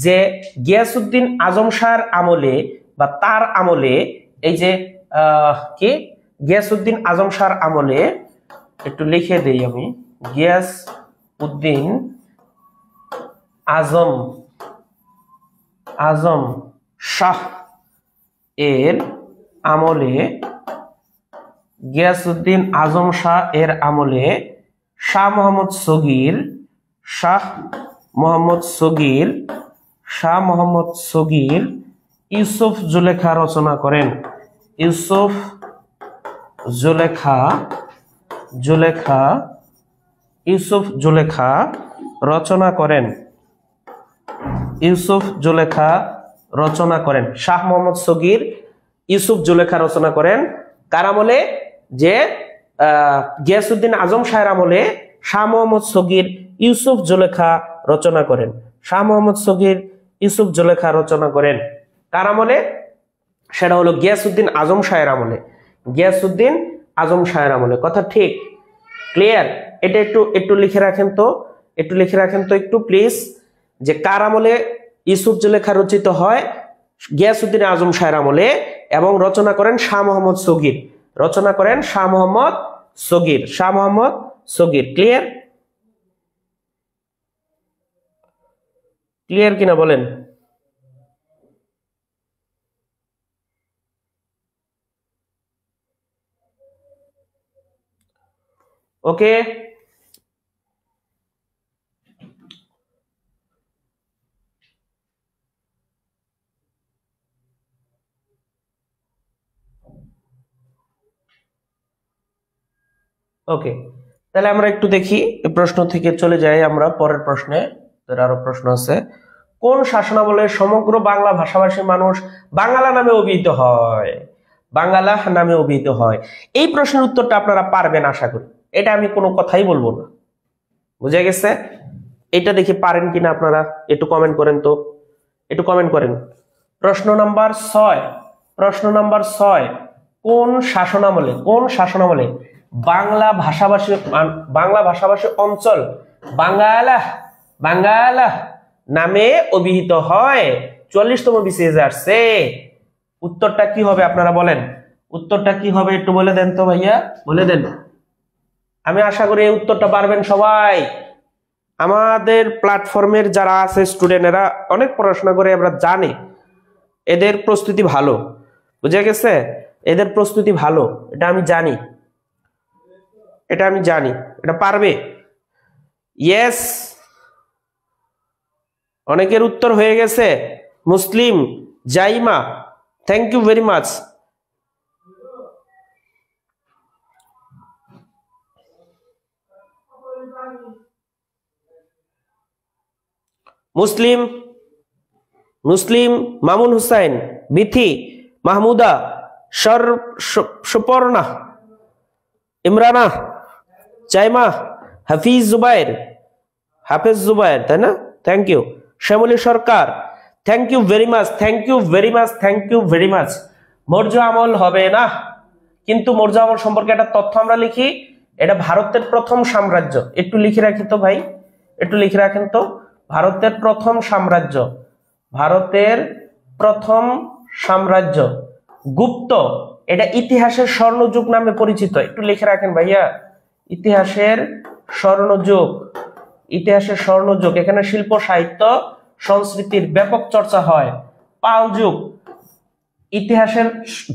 যে গিয়াসউদ্দিন আজম শাহর আমলে বা তার আমলে এই যে কি গিয়াসউদ্দিন আজম শাহর আমলে, একটু লিখে দেই আমি, গিয়াসউদ্দিন আজম শাহ এর আমলে, গিয়াসউদ্দিন আজম শাহ এর আমলে শাহ মোহাম্মদ সগীর ইউসুফ জুলেখা রচনা করেন। ইউসুফ জুলেখা রচনা করেন। শাহ মোহাম্মদ সগীর ইউসুফ জুলেখা রচনা করেন। কার আমলে? যে গিয়াসউদ্দিন আজম শাহের আমলে শাহ মোহাম্মদ সগীর ইউসুফ জুলেখা রচনা করেন। শাহ মোহাম্মদ সগীর ইউসুফ জুলেখা রচনা করেন কার আমলে? সেটা হলো গিয়াসউদ্দিন আজম শাহের আমলে। কথা ঠিক, ক্লিয়ার? এটা একটু লিখে রাখেন তো, একটু প্লিজ, যে কার আমলে ইউসুফ জুলেখা রচিত হয়? গিয়াসউদ্দিন আজম শাহের আমলে, এবং রচনা করেন শাহ মোহাম্মদ সগীর। ক্লিয়ার কিনা বলেন? ওকে, ওকে, তাহলে আমরা একটু দেখি, এই প্রশ্ন থেকে চলে যাই আমরা পরের প্রশ্নে। আরো প্রশ্ন আছে। কোন শাসনামলে সমগ্র বাংলা ভাষাভাষী মানুষ বাঙ্গালা নামে অভিহিত হয়? এই প্রশ্নের উত্তরটা আপনারা পারবেন আশা করি, এটা আমি কোনো কথাই বলবো না। বুঝে গেছে? এটা দেখি পারেন কিনা আপনারা, একটু কমেন্ট করেন তো, প্রশ্ন নাম্বার 6, কোন শাসনামলে বাংলা ভাষাভাষী অঞ্চল বাঙ্গালা নামে অভিহিত হয়? 44তম বিসিএসে আসছে। উত্তরটা কি হবে আপনারা বলেন? একটু বলে দেন তো ভাইয়া, বলে দেন। আমি আশা করি এই উত্তরটা পারবেন সবাই। আমাদের প্ল্যাটফর্মের যারা আছে স্টুডেন্টেরা অনেক পড়াশোনা করে, আমরা জানি এদের প্রস্তুতি ভালো। বুঝে গেছে? এদের প্রস্তুতি ভালো, এটা আমি জানি, এটা পারবে। ইয়েস, অনেকের উত্তর হয়ে গেছে। Muslim Jaima, thank you very much. Muslim Mamun Hussain, Bithi, Mahmuda, Suparna, Imrana, Chaima, Hafiz Zubair, তাই না? Thank you. Shyamoli Sarkar, thank you very much. Maurya আমল হবে না, কিন্তু মৌর্য আমল সম্পর্কে একটা তথ্য আমরা লিখি। এটা ভারতের প্রথম সাম্রাজ্য। একটু লিখে রাখি তো ভাই, ভারতের প্রথম সাম্রাজ্য গুপ্ত। এটা ইতিহাসের স্বর্ণযুগ নামে পরিচিত। একটু লিখে রাখেন ভাইয়া, ইতিহাসের স্বর্ণযুগ। এখানে শিল্প, সাহিত্য, সংস্কৃতির ব্যাপক চর্চা হয়। পাল যুগ, ইতিহাসের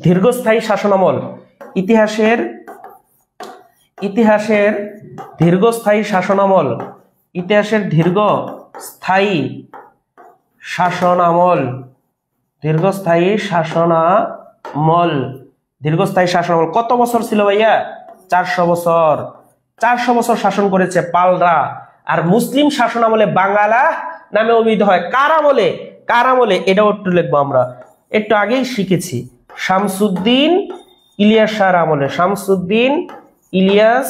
দীর্ঘস্থায়ী শাসনামল। ইতিহাসের দীর্ঘস্থায়ী শাসনামল কত বছর ছিল ভাইয়া? 400 বছর। 400 বছর শাসন করেছে পালরা। আর মুসলিম শাসনামলে বাঙ্গালা নামে অভিহিত হয় কার আমলে? এটাও একটু লিখবো আমরা, একটু আগেই শিখেছি। শামসুদ্দিন ইলিয়াস শাহর আমলে। শামসুদ্দিন ইলিয়াস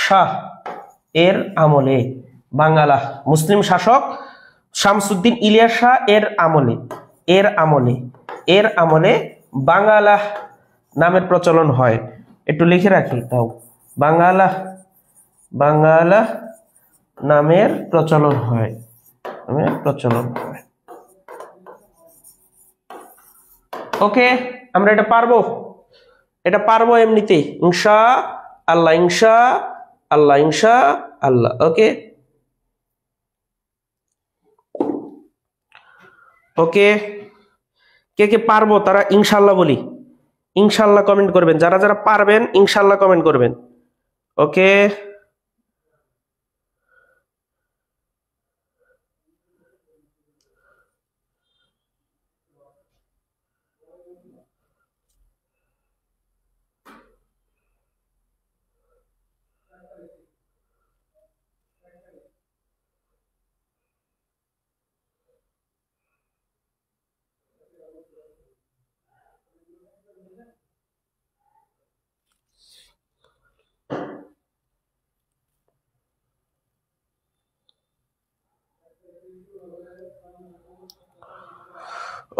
শাহ এর আমলে বাঙ্গালা, মুসলিম শাসক শামসুদ্দিন ইলিয়াস শাহ এর আমলে বাঙ্গালা নামের প্রচলন হয়। একটু লিখে রাখি তাও, বাঙ্গালা নামের প্রচলন হয়। ওকে, আমরা এটা পারবো, এটা পারবো এমনিতেই ইনশাআল্লাহ, ইনশাআল্লাহ, ইনশাআল্লাহ। ওকে ওকে, কে কে পারবো তারা ইনশাআল্লাহ বলি, ইনশাআল্লাহ কমেন্ট করবেন, যারা যারা পারবেন ইনশাআল্লাহ কমেন্ট করবেন। ওকে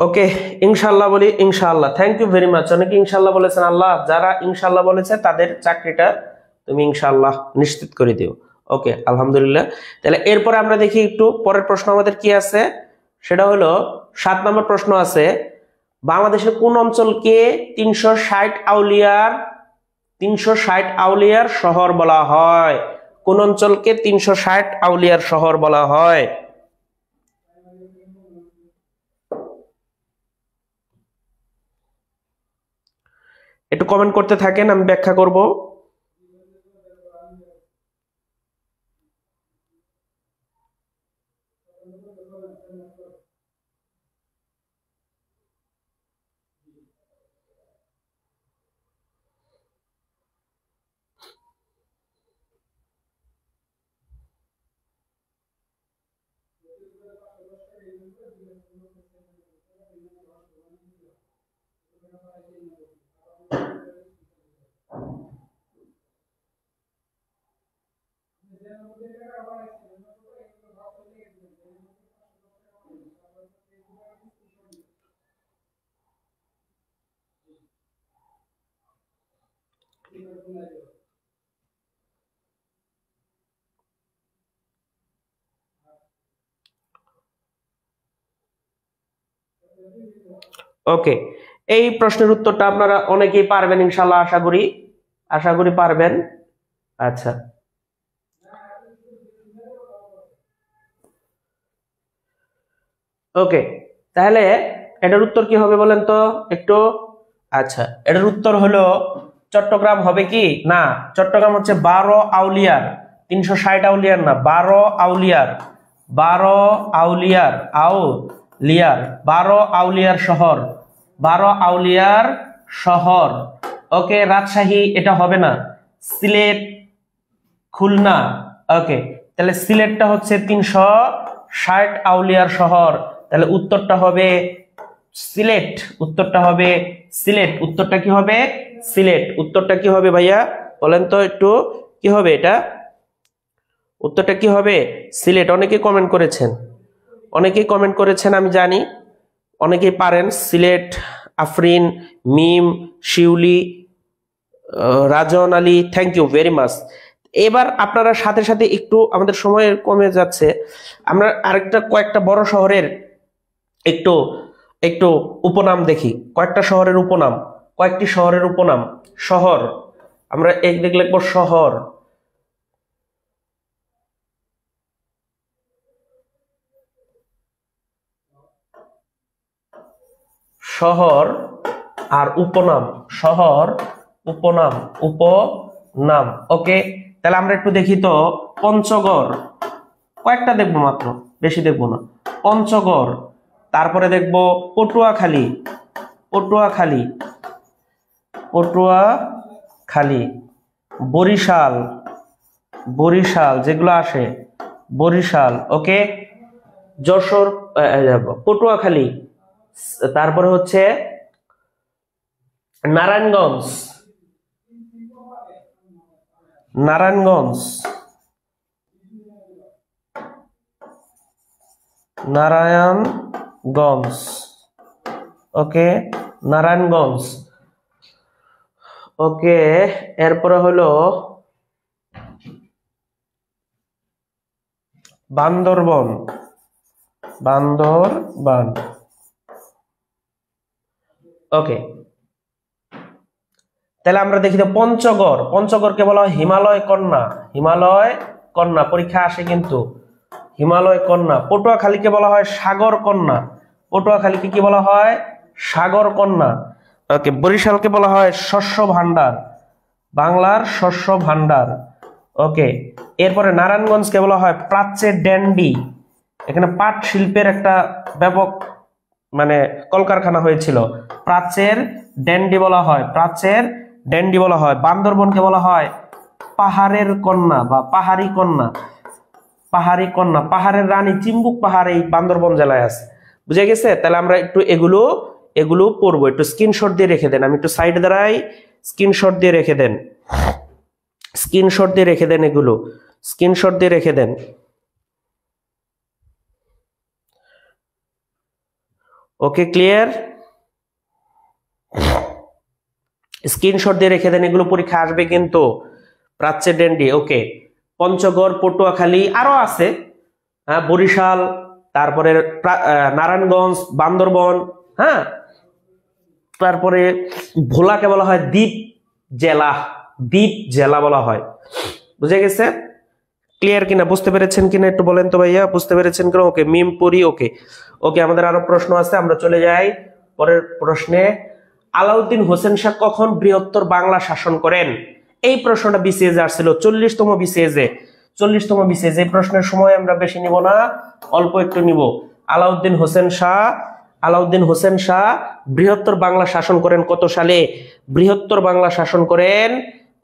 ওকে, ইনশাআল্লাহ বলি, ইনশাআল্লাহ। Thank you very much. অনেকে ইনশাআল্লাহ বলেছেন, আল্লাহ যারা ইনশাআল্লাহ বলেছে তাদের চাকরিটা তুমি ইনশাআল্লাহ নিশ্চিত করে দিও। ওকে, আলহামদুলিল্লাহ। তাহলে এরপরে আমরা দেখি একটু পরের প্রশ্ন আমাদের কি আছে, সেটা হলো 7 নম্বর প্রশ্ন আছে, বাংলাদেশের কোন অঞ্চলকে 360 আউলিয়ার শহর বলা হয়? কোন অঞ্চলকে 360 আউলিয়ার শহর বলা হয়? একটু কমেন্ট করতে থাকেন, আমি ব্যাখ্যা করব। ওকে, এই প্রশ্নের উত্তরটা আপনারা অনেকেই পারবেন ইনশাআল্লাহ, আশা করি পারবেন। আচ্ছা, ওকে, তাহলে এটার উত্তর কি হবে বলেন তো একটু। আচ্ছা, এটার উত্তর হলো চট্টগ্রাম হবে কি না? চট্টগ্রাম হচ্ছে 12 আউলিয়ার, 360 আউলিয়ার না, 12 আউলিয়ার, 12 আউলিয়ার, 12 আউলিয়ার শহর, 12 আউলিয়ার শহর। ওকে, রাজশাহী এটা হবে না, সিলেট, খুলনা। ওকে, তাহলে সিলেটটা হচ্ছে 360 আউলিয়ার শহর, তাহলে উত্তরটা হবে সিলেট, উত্তরটা হবে সিলেট। উত্তরটা কি হবে? সিলেট। উত্তরটা কি হবে ভাইয়া বলেন তো একটু, কি হবে এটা? উত্তরটা কি হবে? সিলেট। অনেকে কমেন্ট করেছেন, অনেকেই কমেন্ট করেছেন, আমি জানি অনেকেই পারেন। Sylhet, Afrin, Mim, Shiuli, Rajon Ali, thank you very much. এবার আপনারা সাথে সাথে একটু, আমাদের সময় কমে যাচ্ছে, আমরা আরেকটা কয়েকটা বড় শহরের একটু একটু উপনাম দেখি, কয়েকটা শহরের উপনাম, কয়েকটি শহরের উপনাম। শহর, আমরা এক দিক লিখবো শহর, শহর আর উপনাম, শহর, উপনাম, উপনাম। ওকে, তাহলে আমরা একটু দেখি তো। পঞ্চগড়, কয়েকটা দেখবো মাত্র, বেশি দেখবো না। পঞ্চগড়, তারপরে দেখবো পটুয়াখালী, পটুয়াখালী, পটুয়াখালী, বরিশাল, বরিশাল যেগুলো আসে, বরিশাল। ওকে, যশোর, পটুয়াখালী, তারপরে হচ্ছে নারায়ণগঞ্জ, নারায়ণগঞ্জ, নারায়ণগঞ্জ। ওকে, নারায়ণগঞ্জ। ওকে, এরপরে হলো বান্দরবন, বান্দরবান। ওকে, তাহলে আমরা দেখি তো পঞ্চগড়, পঞ্চগড়কে বলা হয় হিমালয় কন্যা, হিমালয় কন্যা পরীক্ষা আসে কিন্তু, হিমালয় কন্যা। পটুয়াখালীকে বলা হয় সাগর কন্যা, পটুয়াখালীকে কি বলা হয়? সাগর কন্যা। ওকে, বরিশালকে বলা হয় শস্য ভান্ডার, বাংলার শস্য ভান্ডার। ওকে, এরপরে নারায়ণগঞ্জকে বলা হয় প্রাচ্যের ড্যান্ডি, এখানে পাট শিল্পের একটা ব্যাপক মানে কলকারখানা হয়েছিল, প্রাচ্যের ড্যান্ডি বলা হয়, প্রাচ্যের ড্যান্ডি বলা হয়। বান্দরবনকে বলা হয় পাহাড়ের কন্যা বা পাহাড়ি কন্যা, পাহাড়ি কন্যা, পাহাড়ের রানী চিম্বুক পাহাড় এই বান্দরবন জেলায় আছে। বুঝে গেছে? তাহলে আমরা একটু এগুলো পড়বো, একটু স্ক্রিনশট দিয়ে রেখে দেন, আমি একটু সাইড দাঁড়াই, স্ক্রিনশট দিয়ে রেখে দেন, স্ক্রিনশট দিয়ে রেখে দেন, এগুলো স্ক্রিনশট দিয়ে রেখে দেন। ওকে, ক্লিয়ার? স্ক্রিনশট দিয়ে রেখে দেন, এগুলো পরীক্ষা আসবে কিন্তু। প্রাচ্যের ড্যান্ডি, ওকে। পঞ্চগড়, পটুয়াখালী, আরো আছে, হ্যাঁ, বরিশাল, তারপরে নারায়ণগঞ্জ, বান্দরবন, হ্যাঁ, তারপরে ভোলাকে বলা হয় দ্বীপ জেলা, দ্বীপ জেলা বলা হয়। বুঝে গেছে? ক্লিয়ার কিনা, বুঝতে পেরেছেন কিনা একটু বলেন তো ভাইয়া, বুঝতে পেরেছেন কিনা? ওকে, মিমপুরি, ওকে ওকে। আমাদের আরো প্রশ্ন আছে, আমরা চলে যাই পরের প্রশ্নে। আলাউদ্দিন হোসেন শাহ কখন বৃহত্তর বাংলা শাসন করেন? এই প্রশ্নটা বিসিএস আসছিল 40তম বিসিএস, 40তম বিসিএস। এই প্রশ্নের সময় আমরা বেশি নিব না, অল্প একটু নিব। আলাউদ্দিন হোসেন শাহ, আলাউদ্দিন হোসেন শাহ বৃহত্তর বাংলা শাসন করেন কত সালে? বৃহত্তর বাংলা শাসন করেন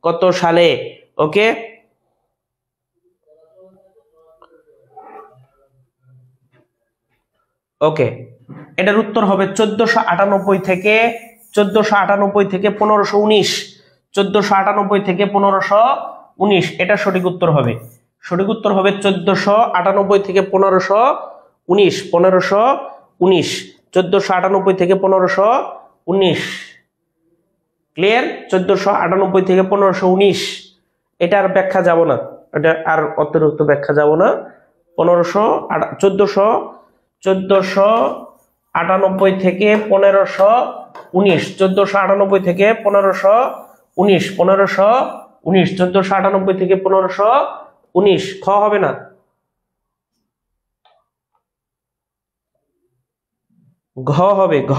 কত সালে? ওকে, ওকে, এটার উত্তর হবে 1498 থেকে 1498 থেকে 1519, 1498 থেকে 1519, এটা সঠিক উত্তর হবে। সঠিক উত্তর হবে 1498 থেকে 1519, 1519, 1498 থেকে 1519। ক্লিয়ার? 1498 থেকে 1519, এটার ব্যাখ্যা যাব না, এটা আর অতিরিক্ত ব্যাখ্যা যাব না। 1498 থেকে 1519, 1498 থেকে 1519, 1519, 1498 থেকে 1519। খ হবে না, ঘ হবে, ঘ।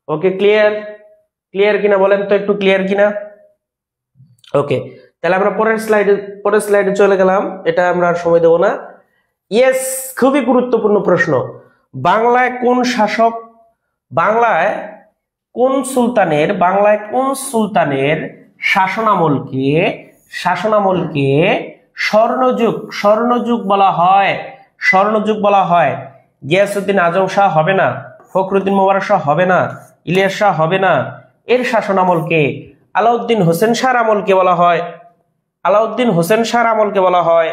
ওকে, ক্লিয়ার? ক্লিয়ার কিনা বলেন তো একটু, ক্লিয়ার কিনা? ওকে, তাহলে আমরা পরের স্লাইডে চলে গেলাম, এটা আমরা আর সময় দেব না। ইয়েস, খুবই গুরুত্বপূর্ণ প্রশ্ন। বাংলায় কোন শাসক, বাংলায় কোন সুলতানের, বাংলায় কোন সুলতানের শাসনামলকে স্বর্ণযুগ, স্বর্ণযুগ বলা হয়? স্বর্ণযুগ বলা হয়। গিয়াসউদ্দিন আজম শাহ হবে না, ফখরুদ্দিন মোবারক শাহ হবে না, ইলিয়াস শাহ হবে না, এর শাসনামলকে আলাউদ্দিন হোসেন শাহর আমলকে বলা হয়, আলাউদ্দিন হোসেন শাহর আমলকে বলা হয়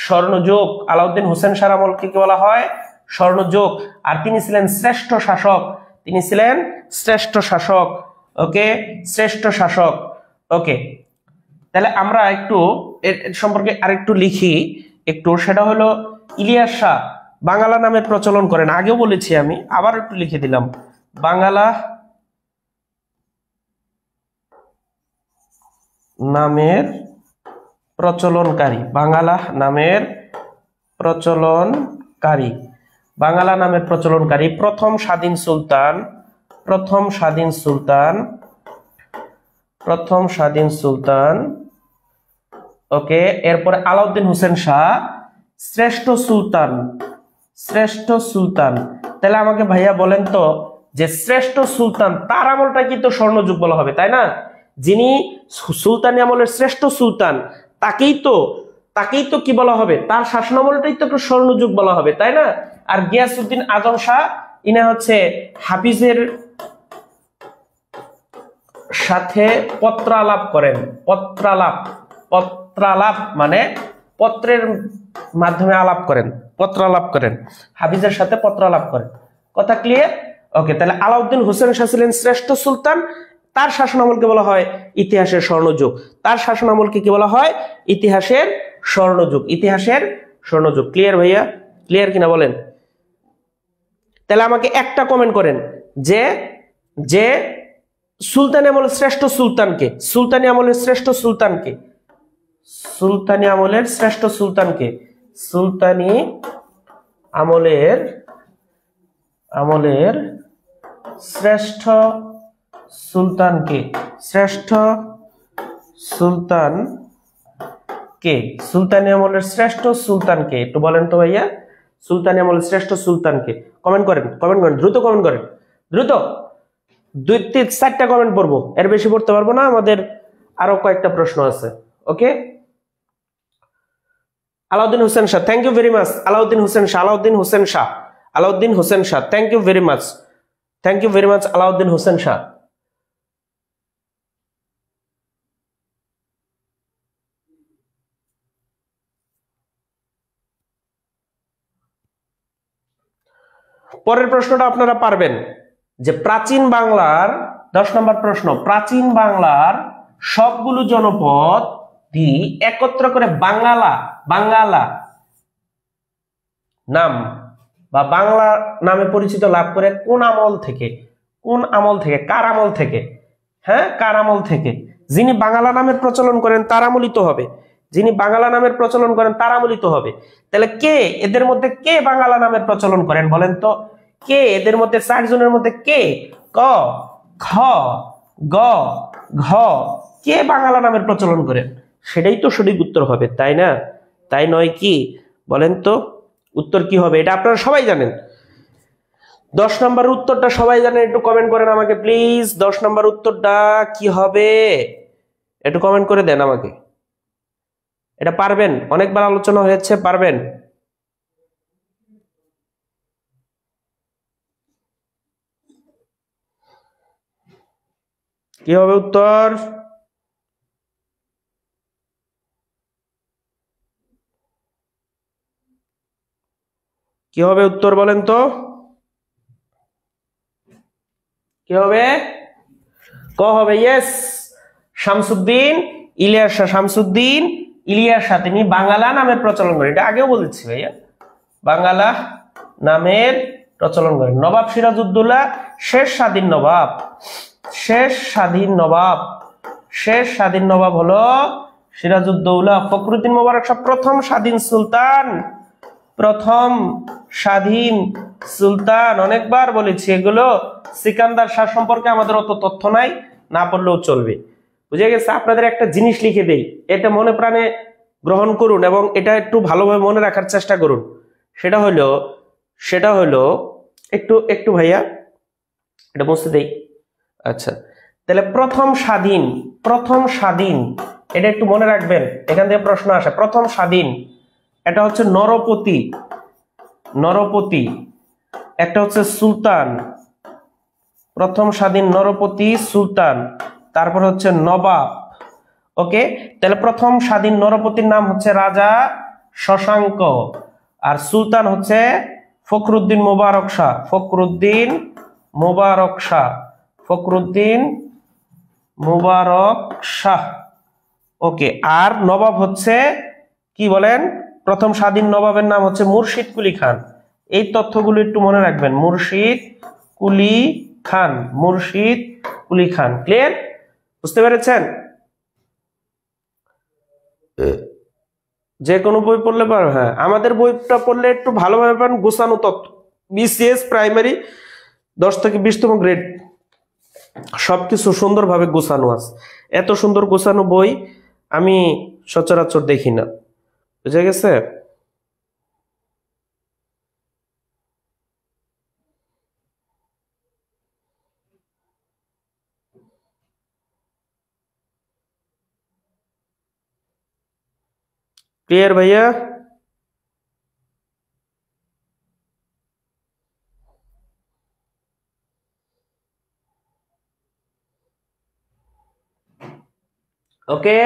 স্বর্ণযুগ। আলাউদ্দিন হোসেন শাহর আমলকে কি বলা হয়? স্বর্ণযুগ। আর তিনি ছিলেন শ্রেষ্ঠ শাসক, তিনি ছিলেন শ্রেষ্ঠ শাসক। ওকে, শ্রেষ্ঠ শাসক। ওকে, তাহলে আমরা একটু এর সম্পর্কে আরেকটু লিখি একটু, সেটা হলো ইলিয়াস শাহ বাংলা নামের প্রচলন করেন। আগেও বলেছি আমি, আবার একটু লিখে দিলাম, বাংলা নামের প্রচলনকারী, বাংলা নামের প্রচলনকারী, বাংলা নামের প্রচলনকারী প্রথম স্বাধীন সুলতান, প্রথম স্বাধীন সুলতান, প্রথম স্বাধীন সুলতান। ওকে, এরপরে আলাউদ্দিন হোসেন শাহ শ্রেষ্ঠ সুলতান, শ্রেষ্ঠ সুলতান। তাহলে আমাকে ভাইয়া বলেন তো, যে শ্রেষ্ঠ সুলতান তার আমলটা কি তো স্বর্ণযুগ বলা হবে, তাই না? যিনি সুলতানি আমলের শ্রেষ্ঠ সুলতান, তাকেই তো কি বলা হবে? তার শাসনামলটাই তো একটু স্বর্ণযুগ বলা হবে, তাই না? আর গিয়াসউদ্দিন আজম শাহ ইনি হচ্ছে হাফিজের সাথে পত্রালাপ করেন, পত্রালাপ, পত্রালাপ মানে পত্রের মাধ্যমে আলাপ করেন, পত্রালাপ করেন, হাফিজের সাথে পত্রালাপ করেন। কথা ক্লিয়ার? ওকে, তাহলে আলাউদ্দিন হোসেন শাহ ছিলেন শ্রেষ্ঠ সুলতান, তার শাসনামলকে বলা হয় ইতিহাসের স্বর্ণযুগ। তার শাসনামলকে কি বলা হয়? ইতিহাসের স্বর্ণযুগ। ইতিহাসের স্বর্ণযুগ। ক্লিয়ার ভাইয়া? ক্লিয়ার কিনা বলেন? তাহলে আমাকে একটা কমেন্ট করেন যে যে সুলতানি আমলের শ্রেষ্ঠ সুলতানকে, সুলতানি আমলের শ্রেষ্ঠ সুলতানকে, সুলতানি আমলের শ্রেষ্ঠ সুলতানকে, সুলতানি আমলের আমলের শ্রেষ্ঠ সুলতানকে, শ্রেষ্ঠ সুলতান কে? সুলতানি আমলের শ্রেষ্ঠ সুলতানকে একটু বলেন তো ভাইয়া, সুলতানি আমলের শ্রেষ্ঠ সুলতানকে? কমেন্ট করেন, কমেন্ট করেন, দ্রুত কমেন্ট করেন, দ্রুত। 2-4টা কমেন্ট পড়বো, এর বেশি পড়তে পারবো না, আমাদের আরো কয়েকটা প্রশ্ন আছে। Okay, Alauddin Hossain Shah, thank you very much. Alauddin Hossain Shah, Alauddin Hossain Shah, Alauddin Hossain Shah, thank you very much, thank you very much Alauddin Hossain Shah. পরের প্রশ্নটা আপনারা পারবেন যে প্রাচীন বাংলার 10 নম্বর প্রশ্ন, প্রাচীন বাংলার সবগুলো জনপদ একত্র করে বাঙ্গালা, বাঙ্গালা নাম বা বাংলা নামে পরিচিত লাভ করে কোন আমল থেকে? কোন আমল থেকে? কার আমল থেকে? হ্যাঁ, কার আমল থেকে? যিনি বাংলা নামের প্রচলন করেন তার আমলিত হবে, যিনি বাংলা নামের প্রচলন করেন তার আমলিত হবে। তাহলে কে এদের মধ্যে কে বাংলা নামের প্রচলন করেন বলেন তো? কে এদের মধ্যে 4 জনের মধ্যে কে? ক, খ, গ, ঘ, কে বাংলা নামের প্রচলন করেন? সেটাই তো সঠিক উত্তর হবে, তাই না? তাই নয় কি? বলেন তো উত্তর কি হবে? এটা আপনারা সবাই জানেন। 10 নম্বর উত্তরটা সবাই জানেন, একটু কমেন্ট করেন আমাকে প্লিজ। 10 নম্বর উত্তরটা কি হবে একটু কমেন্ট করে দেন আমাকে। এটা পারবেন, অনেকবার আলোচনা হয়েছে, পারবেন? কি হবে উত্তর? কি হবে উত্তর বলেন তো? কি হবে? ক হবে। ইয়েস, শামসুদ্দিন ইলিয়াস শাহ, শামসুদ্দিন ইলিয়াস শাহ তিনি বাংলা নামের প্রচলন করেন। এটা আগেও বলেছি ভাইয়া, বাংলা নামের প্রচলন করেন। নবাব সিরাজউদ্দৌলা শেষ স্বাধীন নবাব, শেষ স্বাধীন নবাব, শেষ স্বাধীন নবাব হলো সিরাজউদ্দৌলা। ফখরুদ্দিন মোবারক শাহ প্রথম স্বাধীন সুলতান, প্রথম স্বাধীন সুলতান। অনেকবার বলেছি এগুলো। সিকান্দার শাহ সম্পর্কে আমাদের অত তথ্য নাই, না পড়লেও চলবে, বুঝে গেছে? আপনাদের একটা জিনিস লিখে দেই, এটা মনে প্রাণে গ্রহণ করুন এবং এটা একটু ভালোভাবে মনে রাখার চেষ্টা করুন। সেটা হলো একটু একটু ভাইয়া এটা বুঝতে দেই। আচ্ছা, তাহলে প্রথম স্বাধীন, প্রথম স্বাধীন এটা একটু মনে রাখবেন, এখান থেকে প্রশ্ন আসে। প্রথম স্বাধীন এটা হচ্ছে নরপতি, নরপতি। একটা হচ্ছে সুলতান, প্রথম স্বাধীন নরপতি সুলতান, তারপর হচ্ছে নবাব। ওকে, তাহলে প্রথম স্বাধীন নরপতির নাম হচ্ছে রাজা শশাঙ্ক, আর সুলতান হচ্ছে ফখরুদ্দিন মোবারক শাহ, ফখরুদ্দিন মোবারক শাহ, ফখরুদ্দিন মোবারক শাহ। ওকে, আর নবাব হচ্ছে কি বলেন? প্রথম স্বাধীন নবাবের নাম হচ্ছে মুর্শিদ কুলি খান। এই তথ্যগুলো একটু মনে রাখবেন, মুর্শিদ কুলি খান, মুর্শিদ কুলি খান। ক্লিয়ার? বুঝতে পেরেছেন? যে কোনো বই পড়লে পারো। হ্যাঁ, আমাদের বইটা পড়লে একটু ভালোভাবে পান, গোছানো তথ্য, বিসিএস প্রাইমারি 10 থেকে 20তম গ্রেড সবকিছু সুন্দরভাবে গোছানো আছে। এত সুন্দর গোছানো বই আমি সচরাচর দেখি না, বুঝে গেছে? ক্লিয়ার ভাইয়া? ওকে,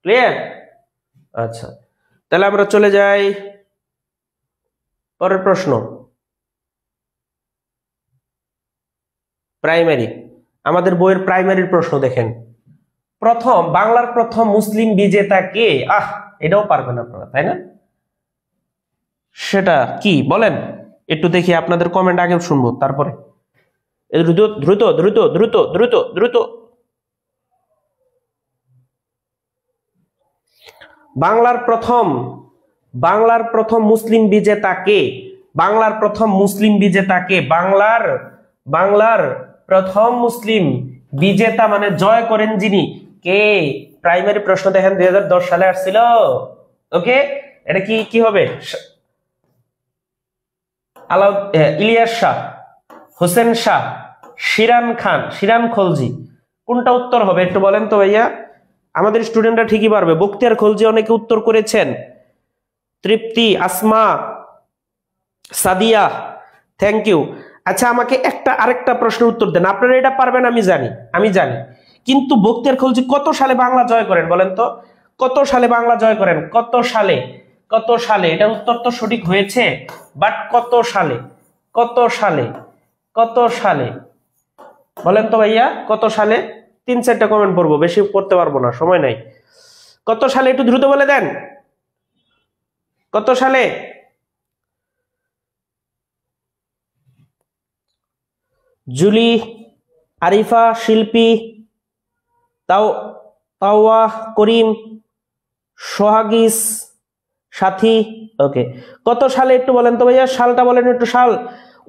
ক্লিয়ার? আচ্ছা, তাহলে আমরা চলে যাই পরের প্রশ্ন। প্রাইমারি, আমাদের বইয়ের প্রাইমারির প্রশ্ন দেখেন। বাংলার প্রথম মুসলিম বিজেতা কে? এটাও পারবেন আপনারা, তাই না? সেটা কি বলেন একটু দেখি, আপনাদের কমেন্ট আগে শুনবো, তারপরে দ্রুত দ্রুত দ্রুত দ্রুত দ্রুত দ্রুত। বাংলার প্রথম মুসলিম বিজেতা কে? বাংলার প্রথম মুসলিম বিজেতা কে? বাংলার প্রথম মুসলিম বিজেতা মানে জয় করেন যিনি, কে? প্রাইমারি প্রশ্ন দেখেন 2010 সালে আসছিল। ওকে, এটা কি হবে? ইলিয়াস শাহ, হোসেন শাহ, শিরান খলজি, কোনটা উত্তর হবে একটু বলেন তো ভাইয়া? আমাদের স্টুডেন্টরা ঠিকই পারবে। বখতিয়ার খলজি অনেকে উত্তর করেছেন। তৃপ্তি, আসমা, সাদিয়া, থ্যাংক ইউ। আচ্ছা, আমাকে আরেকটা প্রশ্নের উত্তর দেন। আপনারা এটা পারবেন আমি জানি, কিন্তু বখতিয়ার খলজি কত সালে বাংলা জয় করেন বলেন তো? কত সালে বাংলা জয় করেন? কত সালে? এটা উত্তর তো সঠিক হয়েছে, বাট কত সালে বলেন তো ভাইয়া? কত সালে? 3-4টা কমেন্ট পড়বো, বেশি পড়তে পারবো না, সময় নাই। কত সালে একটু দ্রুত বলে দেন, কত সালে? জুলি, আরিফা, শিল্পী, তাওয়া, করিম, সোহাগিস, সাথী। ওকে, কত সালে একটু বলেন তো ভাইয়া? সালটা বলেন একটু, সাল।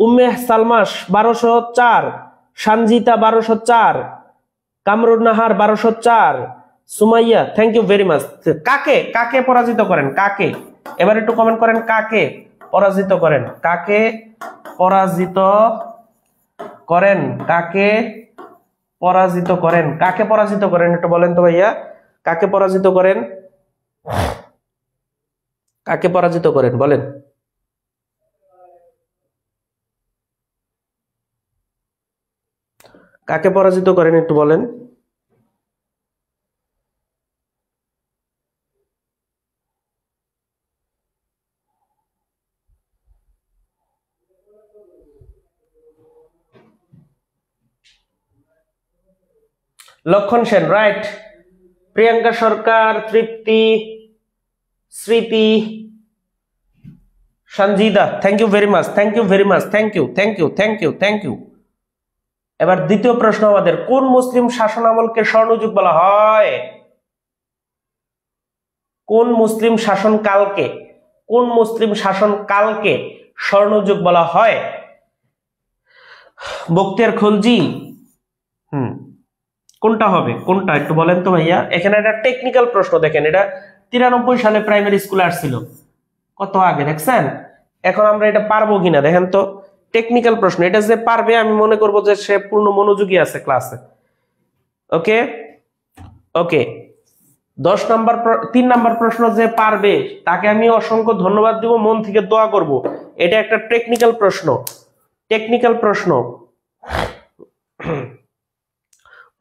উম্মে সালমাস 1204, Sanjita 1204, Kamrun Nahar 1204, Sumaiya, thank you very much. কাকে পরাজিত করেন? কাকে? এবার একটু কমেন্ট করেন, কাকে পরাজিত করেন? কাকে পরাজিত করেন? কাকে পরাজিত করেন? কাকে পরাজিত করেন একটু বলেন তো ভাইয়া? কাকে পরাজিত করেন? কাকে পরাজিত করেন বলেন? কাকে পরাজিত করেন একটু বলেন? Lakshman Sen, right. Priyanka Sarkar, Tripti, Smriti, Sanjida, thank you very much, thank you. এবার দ্বিতীয় প্রশ্ন আমাদের, কোন মুসলিম শাসন আমলকে স্বর্ণযুগ বলা হয়? কোন মুসলিম শাসন কালকে স্বর্ণযুগ বলা হয়? বখতিয়ার খলজি, কোনটা হবে? কোনটা একটু বলেন তো ভাইয়া? এখানে একটা টেকনিক্যাল প্রশ্ন দেখেন, এটা 93 সালে প্রাইমারি স্কুলে আসছিল, কত আগে দেখছেন। এখন আমরা এটা পারবো কিনা দেখেন তো, টেকনিক্যাল প্রশ্ন। এটা যে পারবে আমি মনে করবো যে সে পূর্ণ মনোযোগী আছে ক্লাসে। ওকে, 3 নাম্বার প্রশ্ন যে পারবে তাকে আমি অসংখ্য ধন্যবাদ দিব, মন থেকে দোয়া করব। এটা একটা টেকনিক্যাল প্রশ্ন।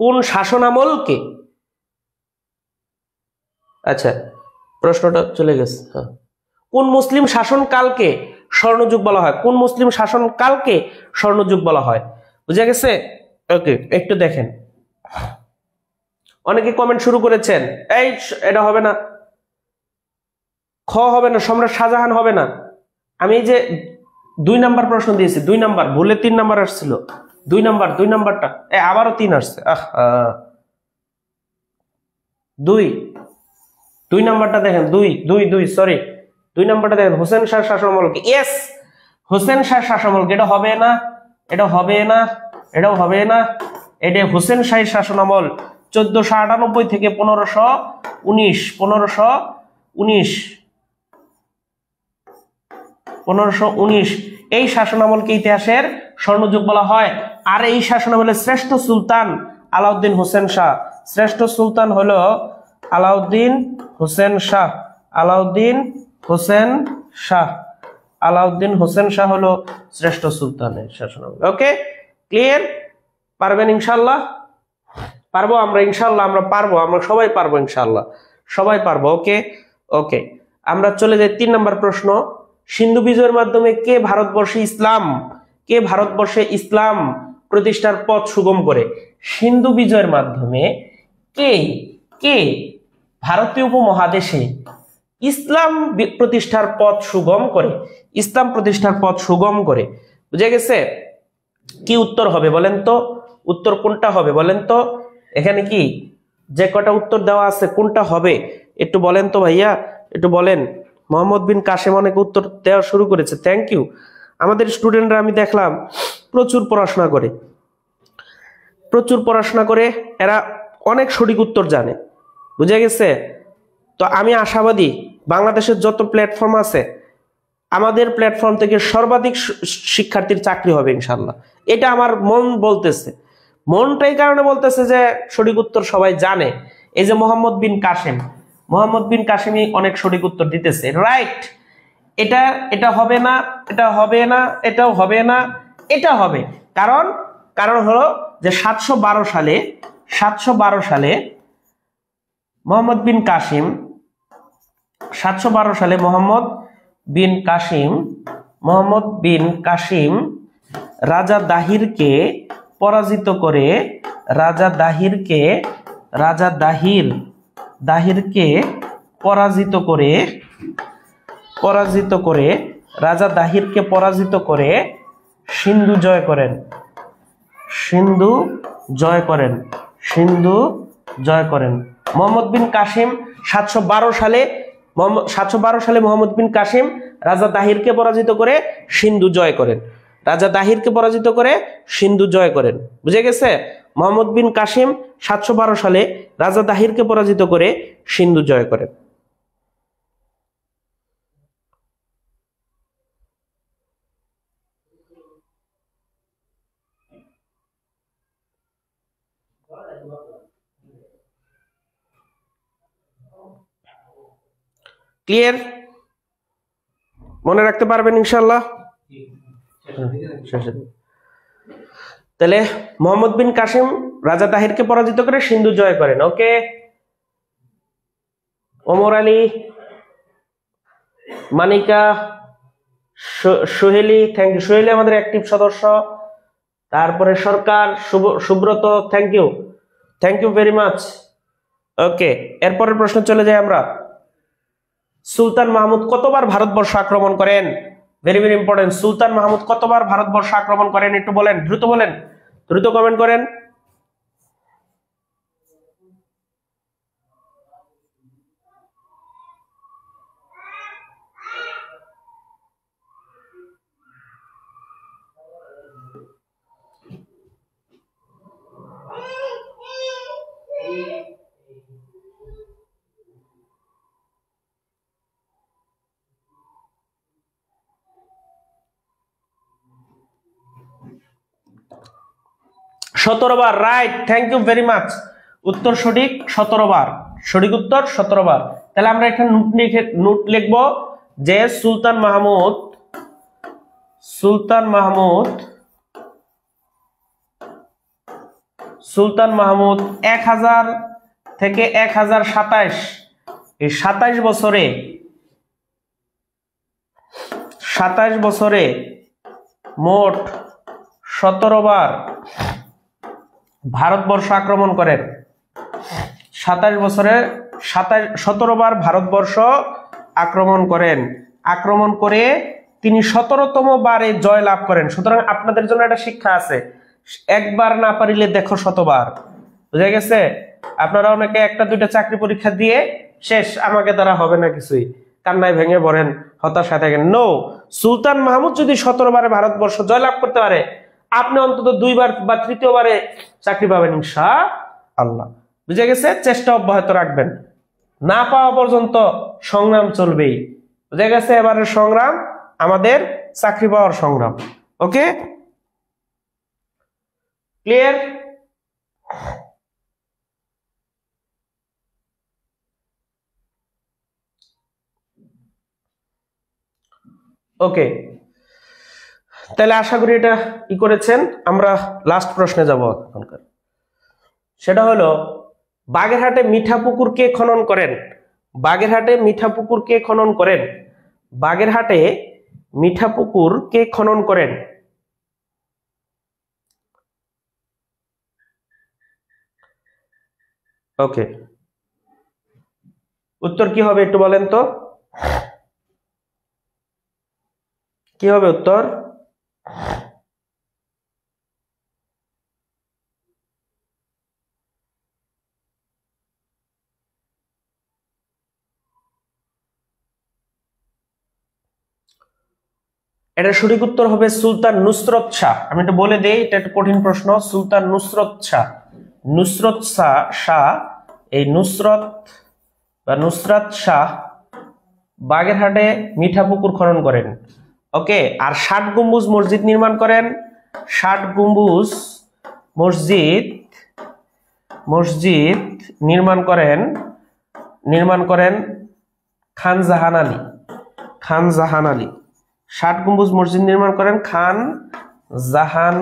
কোন শাসন আমলকে, আচ্ছা প্রশ্নটা চলে গেছে, হ্যাঁ, কোন মুসলিম শাসনকালকে স্বর্ণযুগ বলা হয়? কোন মুসলিম শাসনকালকে স্বর্ণযুগ বলা হয়? বুঝা গেছে? ওকে, একটু দেখেন, অনেকে কমেন্ট শুরু করেছেন, এটা হবে না, খ হবে না, সম্রাট শাহজাহান হবে না। আমি এই যে 2 নাম্বার প্রশ্ন দিয়েছি, 2 নাম্বার ভুলে 3 নাম্বার আসছিল, 2 নাম্বারটা আবারও 3 আসছে। দুই নাম্বারটা দেখেন, সরি 2 নাম্বারটা দেখেন, হোসেন শাহ শাসনামলকে। ইয়েস, হোসেন শাহ শাসনামলকে। এটা হবে না, এটাও হবে না, এটা হোসেন শাহী শাসনামল 1498 থেকে 1519 এই শাসনামলকে ইতিহাসের স্বর্ণযুগ বলা হয়। আর এই শাসনামলের শ্রেষ্ঠ সুলতান আলাউদ্দিন হোসেন শাহ। শ্রেষ্ঠ সুলতান হলো আলাউদ্দিন হোসেন শাহ হলো শ্রেষ্ঠ সুলতানের শাসনামল। ওকে, ক্লিয়ার? পারবেন ইনশাআল্লাহ? পারবো আমরা ইনশাআল্লাহ, আমরা সবাই পারবো ইনশাআল্লাহ, সবাই পারবো। ওকে, আমরা চলে যাই 3 নাম্বার প্রশ্ন। সিন্ধু বিজয়ের মাধ্যমে কে ভারতবর্ষে ইসলাম প্রতিষ্ঠার পথ সুগম করে। সিন্ধু বিজয়ের মাধ্যমে কে কে ভারতীয় উপমহাদেশে ইসলাম প্রতিষ্ঠার পথ সুগম করে, ইসলাম প্রতিষ্ঠার পথ সুগম করে। বুঝে গেছে? কি উত্তর হবে বলেন তো? উত্তর কোনটা হবে বলেন তো? এখানে কি যে কটা উত্তর দেওয়া আছে কোনটা হবে একটু বলেন তো ভাইয়া, একটু বলেন। মোহাম্মদ বিন কাসেম অনেক উত্তর দেওয়া শুরু করেছে, থ্যাংক ইউ। আমাদের স্টুডেন্টরা আমি দেখলাম প্রচুর পড়াশোনা করে, প্রচুর পড়াশোনা করে, এরা অনেক সঠিক উত্তর জানে। বুঝে গেছে? তো আমি আশাবাদী বাংলাদেশের যত প্ল্যাটফর্ম আছে আমাদের প্ল্যাটফর্ম থেকে সর্বাধিক শিক্ষার্থীর চাকরি হবে ইনশাল্লাহ। এটা আমার মন বলতেছে, মনটাই কারণে বলতেছে যে সঠিক উত্তর সবাই জানে। এই যে মোহাম্মদ বিন কাসেম, মোহাম্মদ বিন কাসেমই অনেক সঠিক উত্তর দিতেছে, রাইট। এটা এটা হবে না, এটা হবে না, এটাও হবে না, এটা হবে। কারণ কারণ হলো যে 712 সালে মোহাম্মদ বিন কাসিম 712 সালে মোহাম্মদ বিন কাসিম রাজা দাহিরকে পরাজিত করে, দাহিরকে পরাজিত করে সিন্ধু জয় করেন। মোহাম্মদ বিন কাসিম 712 সালে মোহাম্মদ বিন কাসিম রাজা দাহিরকে পরাজিত করে সিন্ধু জয় করেন। বুঝে গেছে? মোহাম্মদ বিন কাসিম 712 সালে রাজা দাহিরকে পরাজিত করে সিন্ধু জয় করেন। ক্লিয়ার? মনে রাখতে পারবেন ইনশাল্লাহ? তাহলে মোহাম্মদ বিন কাসিম রাজা দাহিরকে পরাজিত করে সিন্ধু জয় করেন। Okay, Omar Ali, Manika, Soheli, thank you. Soheli আমাদের অ্যাক্টিভ সদস্য। তারপরে Sarkar, Subrata, thank you very much. Okay, এরপরের প্রশ্ন চলে যাই আমরা। সুলতান মাহমুদ কতবার ভারতবর্ষ আক্রমণ করেন? Very very important. Sultan Mahmud কতবার ভারতবর্ষ আক্রমণ করেন একটু বলেন, দ্রুত বলেন, দ্রুত কমেন্ট করেন। বার, right, thank you very much. উত্তর সঠিক 17 বার, সঠিক উত্তর 17 বার। তাহলে আমরা এখানে নোট লিখব যে সুলতান মাহমুদ 1000 থেকে 1027 এই 27 বছরে মোট 17 বার ভারতবর্ষ আক্রমণ করেন। 17 বার ভারতবর্ষ আক্রমণ করে তিনি 17তম বারে জয় লাভ করেন। সুতরাং আপনাদের জন্য একটা শিক্ষা আছে, একবার না পারিলে দেখো 100 বার। বুঝা গেছে? আপনারা অনেকে একটা দুইটা চাকরি পরীক্ষা দিয়ে শেষ, আমাকে দ্বারা হবে না কিছুই, কান্নায় ভেঙে পড়েন, হতাশা থাকেন। নো, সুলতান মাহমুদ যদি 17 বারে ভারতবর্ষ জয়লাভ করতে পারে, আপনি অন্তত 2 বার বা 3য় বারে চাকরি পাবেন ইনশাআল্লাহ। বুঝে গেছে? চেষ্টা অব্যাহত রাখবেন, না পাওয়া পর্যন্ত সংগ্রাম চলবেই। বুঝে গেছে? এবারের সংগ্রাম আমাদের চাকরি পাওয়ার সংগ্রাম। ওকে, ক্লিয়ার? ওকে, তাহলে আশা করি এটা কি করেছেন। আমরা লাস্ট প্রশ্নে যাব এখনকার। সেটা হলো বাগেরহাটে মিঠাপুকুর কে খনন করেন? বাগেরহাটে মিঠাপুকুর কে খনন করেন? বাগেরহাটে মিঠাপুকুর কে খনন করেন? ওকে, উত্তর কি হবে একটু বলেন তো, কি হবে উত্তর? এটা সঠিক উত্তর হবে সুলতান নুসরত শাহ। আমি একটু বলে দেই, এটা একটা কঠিন প্রশ্ন। সুলতান নুসরত শাহ, নুসরত শাহ, এই নুসরত বা নুসরাত শাহ বাগেরহাটে মিঠাপুকুর খনন করেন। ওকে, আর 60 গম্বুজ মসজিদ নির্মাণ করেন। 60 গম্বুজ মসজিদ নির্মাণ করেন খান জাহান আলী। 60 গম্বুজ মসজিদ নির্মাণ করেন খান জাহান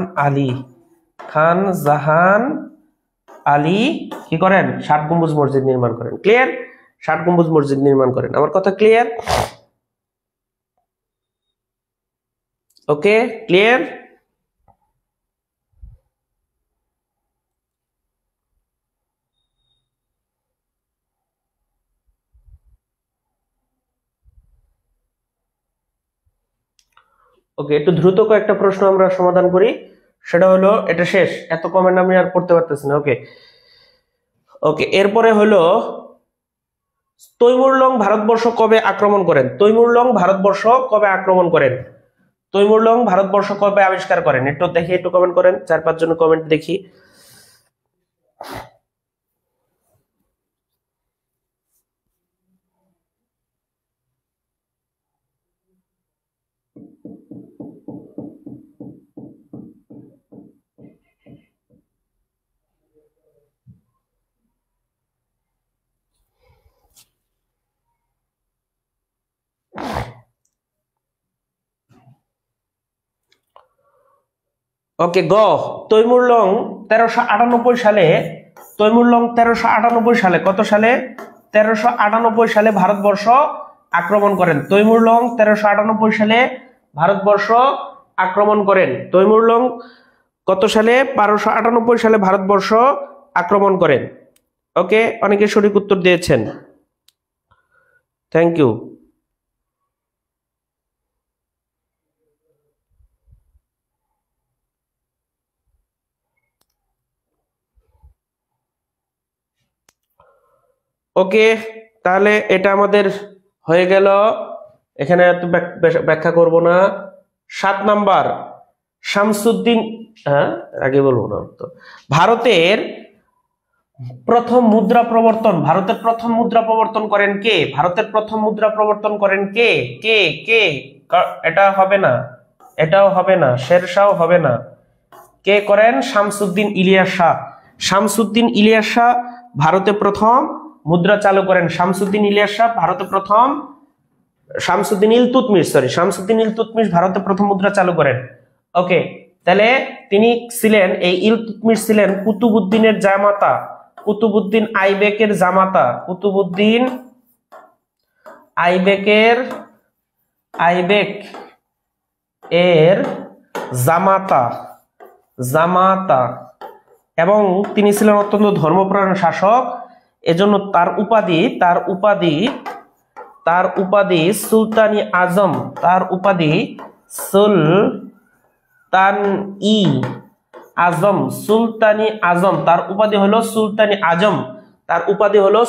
আলী কি করেন? 60 গম্বুজ মসজিদ নির্মাণ করেন। ক্লিয়ার? 60 গম্বুজ মসজিদ নির্মাণ করেন। আমার কথা ক্লিয়ার? ওকে, ক্লিয়ার? ওকে, একটু দ্রুত কয়েকটা প্রশ্ন আমরা সমাধান করি। সেটা হলো, এটা শেষ, এত কমেন্ট আমি আর পড়তে পারতেছি না। ওকে ওকে, এরপরে হলো তৈমুরলং ভারতবর্ষ কবে আক্রমণ করেন? তৈমুরলং ভারতবর্ষ কবে আবিষ্কার করেন? একটু দেখি, একটু কমেন্ট করেন, 4-5 জন কমেন্ট দেখি। ওকে, তৈমুরলং 1398 সালে, কত সালে? 1398 সালে ভারতবর্ষ আক্রমণ করেন। তৈমুরলং 1398 সালে ভারতবর্ষ আক্রমণ করেন। তৈমুরলং কত সালে? 1298 সালে ভারতবর্ষ আক্রমণ করেন। ওকে, অনেকে সঠিক উত্তর দিয়েছেন, থ্যাংক ইউ। ওকে, তাহলে এটা আমাদের হয়ে গেল। এখানে এত ব্যাখ্যা করব না। 7 নাম্বার, শামসুদ্দিন, হ্যাঁ আগে বলবো না তো। ভারতের প্রথম মুদ্রা প্রবর্তন করেন কে? কে? এটা হবে না, এটাও হবে না, শেরশাহ হবে না। কে করেন? শামসুদ্দিন ইলিয়াস শাহ ভারতে প্রথম মুদ্রা চালু করেন। শামসুদ্দিন ইলতুৎমিশ ভারতে প্রথম মুদ্রা চালু করেন। ওকে, তাহলে তিনি ছিলেন, এই ইলতুৎমিশ ছিলেন কুতুবউদ্দিনের জামাতা, কুতুবউদ্দিন আইবেকের জামাতা, আইবেক এর জামাতা, এবং তিনি ছিলেন অত্যন্ত ধর্মপ্রাণ শাসক। এজন্য তার উপাধি সুলতানি আজম, তার উপাধি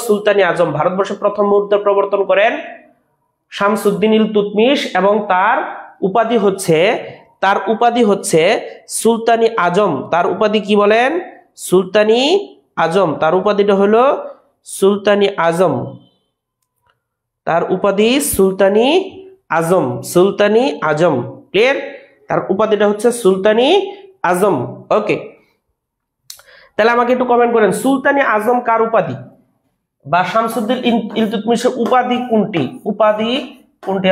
সুলতানি আজম। ভারতবর্ষে প্রথম মুদ্রা প্রবর্তন করেন শামসুদ্দিন ইলতুৎমিশ, এবং তার উপাধি হচ্ছে সুলতানি আজম। তার উপাধি কি বলেন? সুলতানি আজম। তার উপাধিটা হলো সুলতানি আজম। ক্লিয়ার? তার উপাধিটা হচ্ছে সুলতানি আজম। ওকে, তাহলে আমাকে একটু কমেন্ট করেন, সুলতানি আজম কার উপাধি, বা শামসুদ্দিন ইলতুৎমিশের উপাধি কোনটি?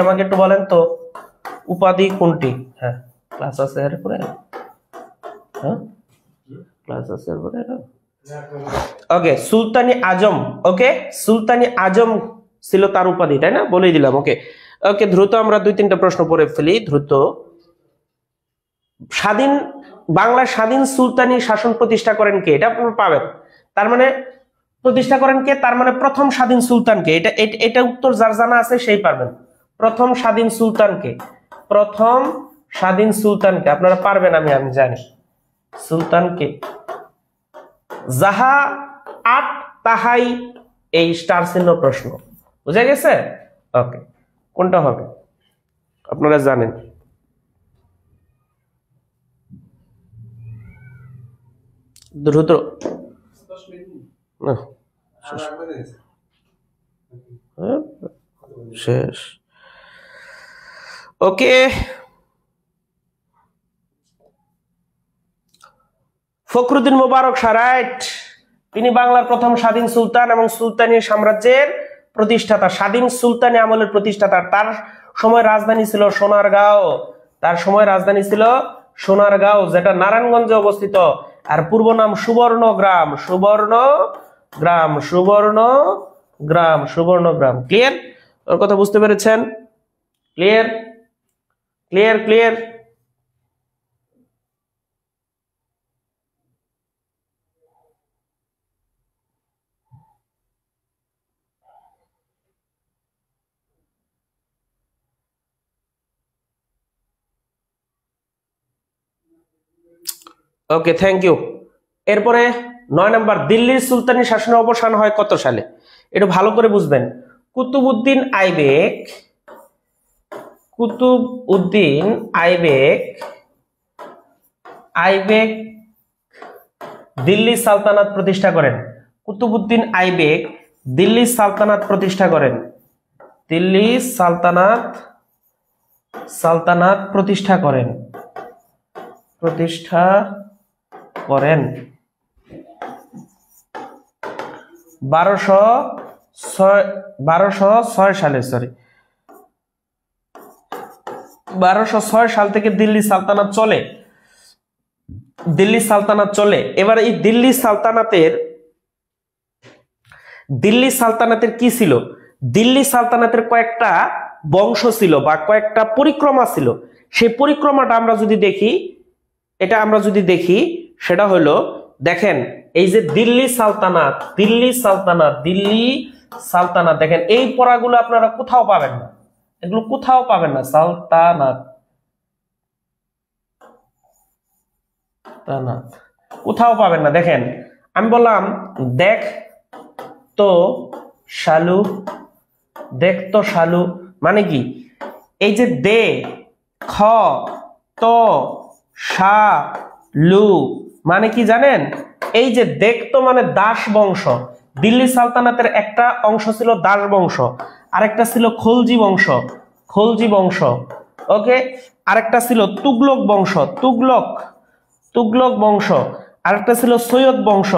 আমাকে একটু বলেন তো, উপাধি কোনটি? হ্যাঁ, ক্লাস আছে এরপরে, ওকে, সুলতানি আজম। ওকে, সুলতানি আজম ছিল তার উপাধি, তাই না? বলেই দিলাম। ওকে ওকে, দ্রুত আমরা 2-3টা প্রশ্ন পড়ে ফেলি, দ্রুত। বাংলার স্বাধীন সুলতানি শাসন প্রতিষ্ঠা করেন কে? এটা আপনারা পাবেন। তার মানে প্রতিষ্ঠা করেন কে? তার মানে প্রথম স্বাধীন সুলতানকে। এটা এটা উত্তর যার জানা আছে সেই পারবেন। প্রথম স্বাধীন সুলতানকে, প্রথম স্বাধীন সুলতানকে আপনারা পারবেন, আমি জানি। সুলতানকে যাহা আট তাহাই এই স্টার চিহ্ন প্রশ্ন, বুঝা গেছে? ওকে, কোনটা হবে আপনারা জানেন। দ্রুত না, শেষ। ওকে, ফখরুদ্দিন মোবারক সারাইট, তিনি বাংলার প্রথম স্বাধীন সুলতান এবং সুলতানি সাম্রাজ্যের প্রতিষ্ঠাতা, স্বাধীন সুলতানি আমলের প্রতিষ্ঠাতা। তার সময় রাজধানী ছিল সোনারগাঁও, তার সময় রাজধানী ছিল সোনারগাঁও, যেটা নারায়ণগঞ্জে অবস্থিত। আর পূর্ব নাম সুবর্ণগ্রাম, সুবর্ণগ্রাম, সুবর্ণগ্রাম, সুবর্ণগ্রাম। ক্লিয়ার? ওর কথা বুঝতে পেরেছেন? Clear, clear, clear. Okay, thank you. এরপরে 9 নম্বর, দিল্লির সুলতানি শাসনের অবসান হয় কত সালে? একটু ভালো করে বুঝবেন। কুতুবউদ্দিন আইবেক, কুতুবউদ্দিন আইবেক, আইবেক দিল্লি সালতানাত প্রতিষ্ঠা করেন। কুতুবউদ্দিন আইবেক দিল্লি সালতানাত প্রতিষ্ঠা করেন। দিল্লি সালতানাত, সালতানাত প্রতিষ্ঠা করেন, প্রতিষ্ঠা করেন 1206 সালে, সরি 1206 সাল থেকে দিল্লি সালতানাত চলে, দিল্লি সালতানাত চলে। এবার এই দিল্লি সালতানাতের, দিল্লি সালতানাতের কি ছিল? দিল্লি সালতানাতের কয়েকটা বংশ ছিল বা কয়েকটা পরিক্রমা ছিল। সেই পরিক্রমাটা আমরা যদি দেখি, এটা আমরা যদি দেখি, সেটা হলো, দেখেন এই যে দিল্লি সালতানাত, দিল্লি সালতানাত, দিল্লি সালতানাত, দেখেন এই পড়াগুলো আপনারা কোথাও পাবেন না, এগুলো কোথাও পাবেন না। সালতানাত, কোথাও পাবেন না। দেখেন আমি বললাম দেখ তো শালু, দেখ তো শালু মানে কি? এই যে দে, খ, ত, শা, লু মানে কি জানেন? এই যে দেখতো মানে দাস বংশ। দিল্লি সালতানাতের একটা অংশ ছিল দাস বংশ, আরেকটা ছিল খলজি বংশ, খলজি বংশ। ওকে, আরেকটা ছিল তুগলক বংশ, তুগলক, তুগলক বংশ। আরেকটা ছিল সৈয়দ বংশ,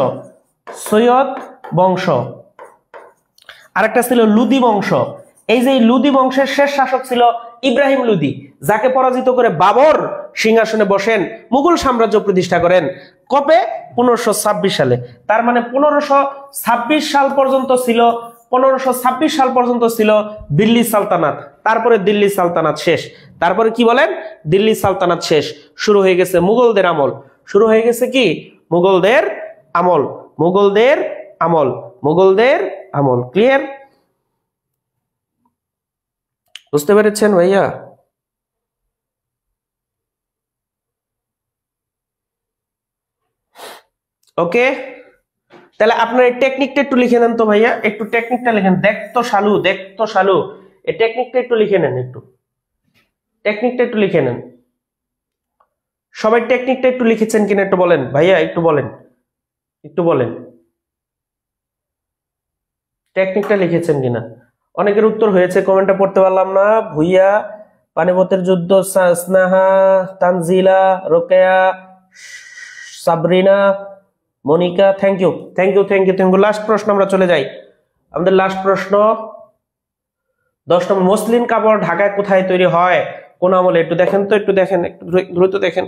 সৈয়দ বংশ। আরেকটা ছিল লুদি বংশ। এই যে লুদি বংশের শেষ শাসক ছিল ইব্রাহিম লুদি, যাকে পরাজিত করে বাবর সিংহাসনে বসেন, মুঘল সাম্রাজ্য প্রতিষ্ঠা করেন। কবে? 1526 সালে। তার মানে 1526 সাল পর্যন্ত ছিল, 1526 সাল পর্যন্ত ছিল দিল্লি সালতানাত। তারপরে দিল্লি সালতানাত শেষ। তারপরে কি বলেন? দিল্লি সালতানাত শেষ, শুরু হয়ে গেছে মুঘলদের আমল। শুরু হয়ে গেছে কি? মুঘলদের আমল, মুঘলদের আমল, মুঘলদের আমল। ক্লিয়ার? বুঝতে পেরেছেন ভাইয়া? ওকে, তাহলে আপনার এই টেকনিকটা একটু লিখে নেন তো ভাইয়া, একটু টেকনিকটা লিখেন। দেখ তো শালু, দেখ তো শালু, এই টেকনিকটা একটু লিখে নেন, একটু টেকনিকটা একটু লিখে নেন। সবাই টেকনিকটা একটু লিখেছেন কিনা একটু বলেন ভাইয়া, একটু বলেন, একটু বলেন টেকনিকটা লিখেছেন কিনা। অনেকের উত্তর হয়েছে, কমেন্টটা পড়তে পারলাম না। ভুইয়া, পানিপথের যুদ্ধ, Sneha, Tanjila, Rokeya, Sabrina, Monika, thank you, thank you, thank you, thank you. Last প্রশ্ন আমরা চলে যাই। আমাদের লাস্ট প্রশ্ন 10 নম্বর, মসলিন কাপড় ঢাকায় কোথায় তৈরি হয়, কোন আমলে? একটু দেখেন তো, একটু দেখেন, একটু দ্রুত দেখেন।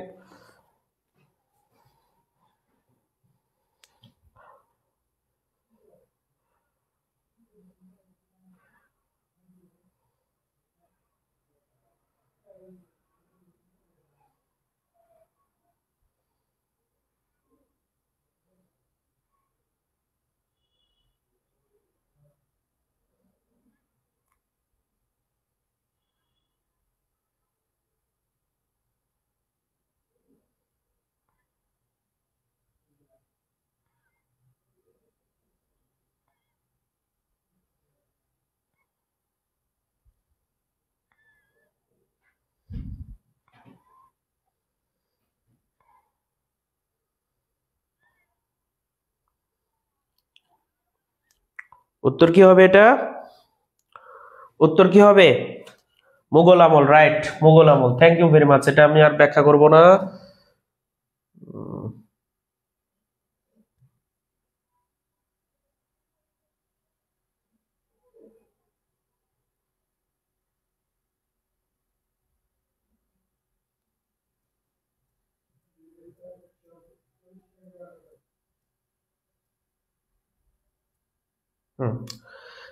উত্তর কি হবে এটা? উত্তর কি হবে? মুঘল আমল, রাইট, মুঘল আমল। Thank you very much. এটা আমি আর ব্যাখ্যা করব না।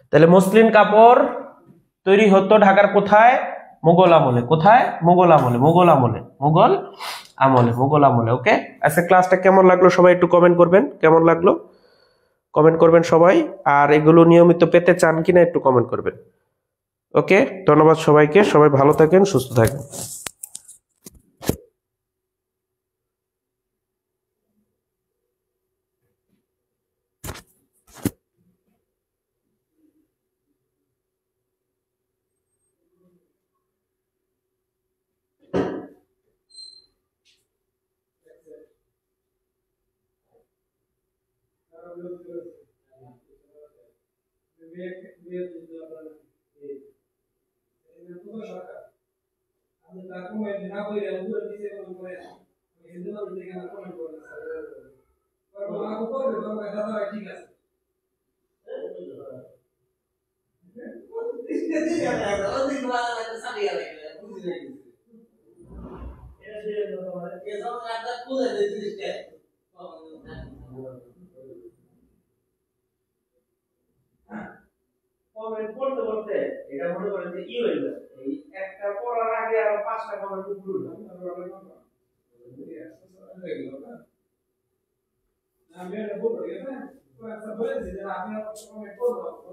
তাহলে মসলিন কাপড় তৈরি হতো ঢাকার কোথায়? মুঘল আমলে। কোথায়? মুঘল আমলে, মুঘল আমলে, মুঘল আমলে, মুঘল আমলে। ওকে, আজকে ক্লাসটা কেমন লাগলো সবাই একটু কমেন্ট করবেন। কেমন লাগলো কমেন্ট করবেন সবাই। আর এগুলো নিয়মিত পেতে চান কিনা একটু কমেন্ট করবেন। ওকে, ধন্যবাদ সবাইকে। সবাই ভালো থাকেন, সুস্থ থাকেন। কমেন্ট পড়তে পড়তে এটা মনে করেন যে ই হয়ে যায়, এই একটা পড়ার আগে আরো 5টা কমেন্ট উপরে আমি এটা বলবো, ঠিক আছে? তো একটা বলে দিছি যে আপনি কমেন্ট করবো।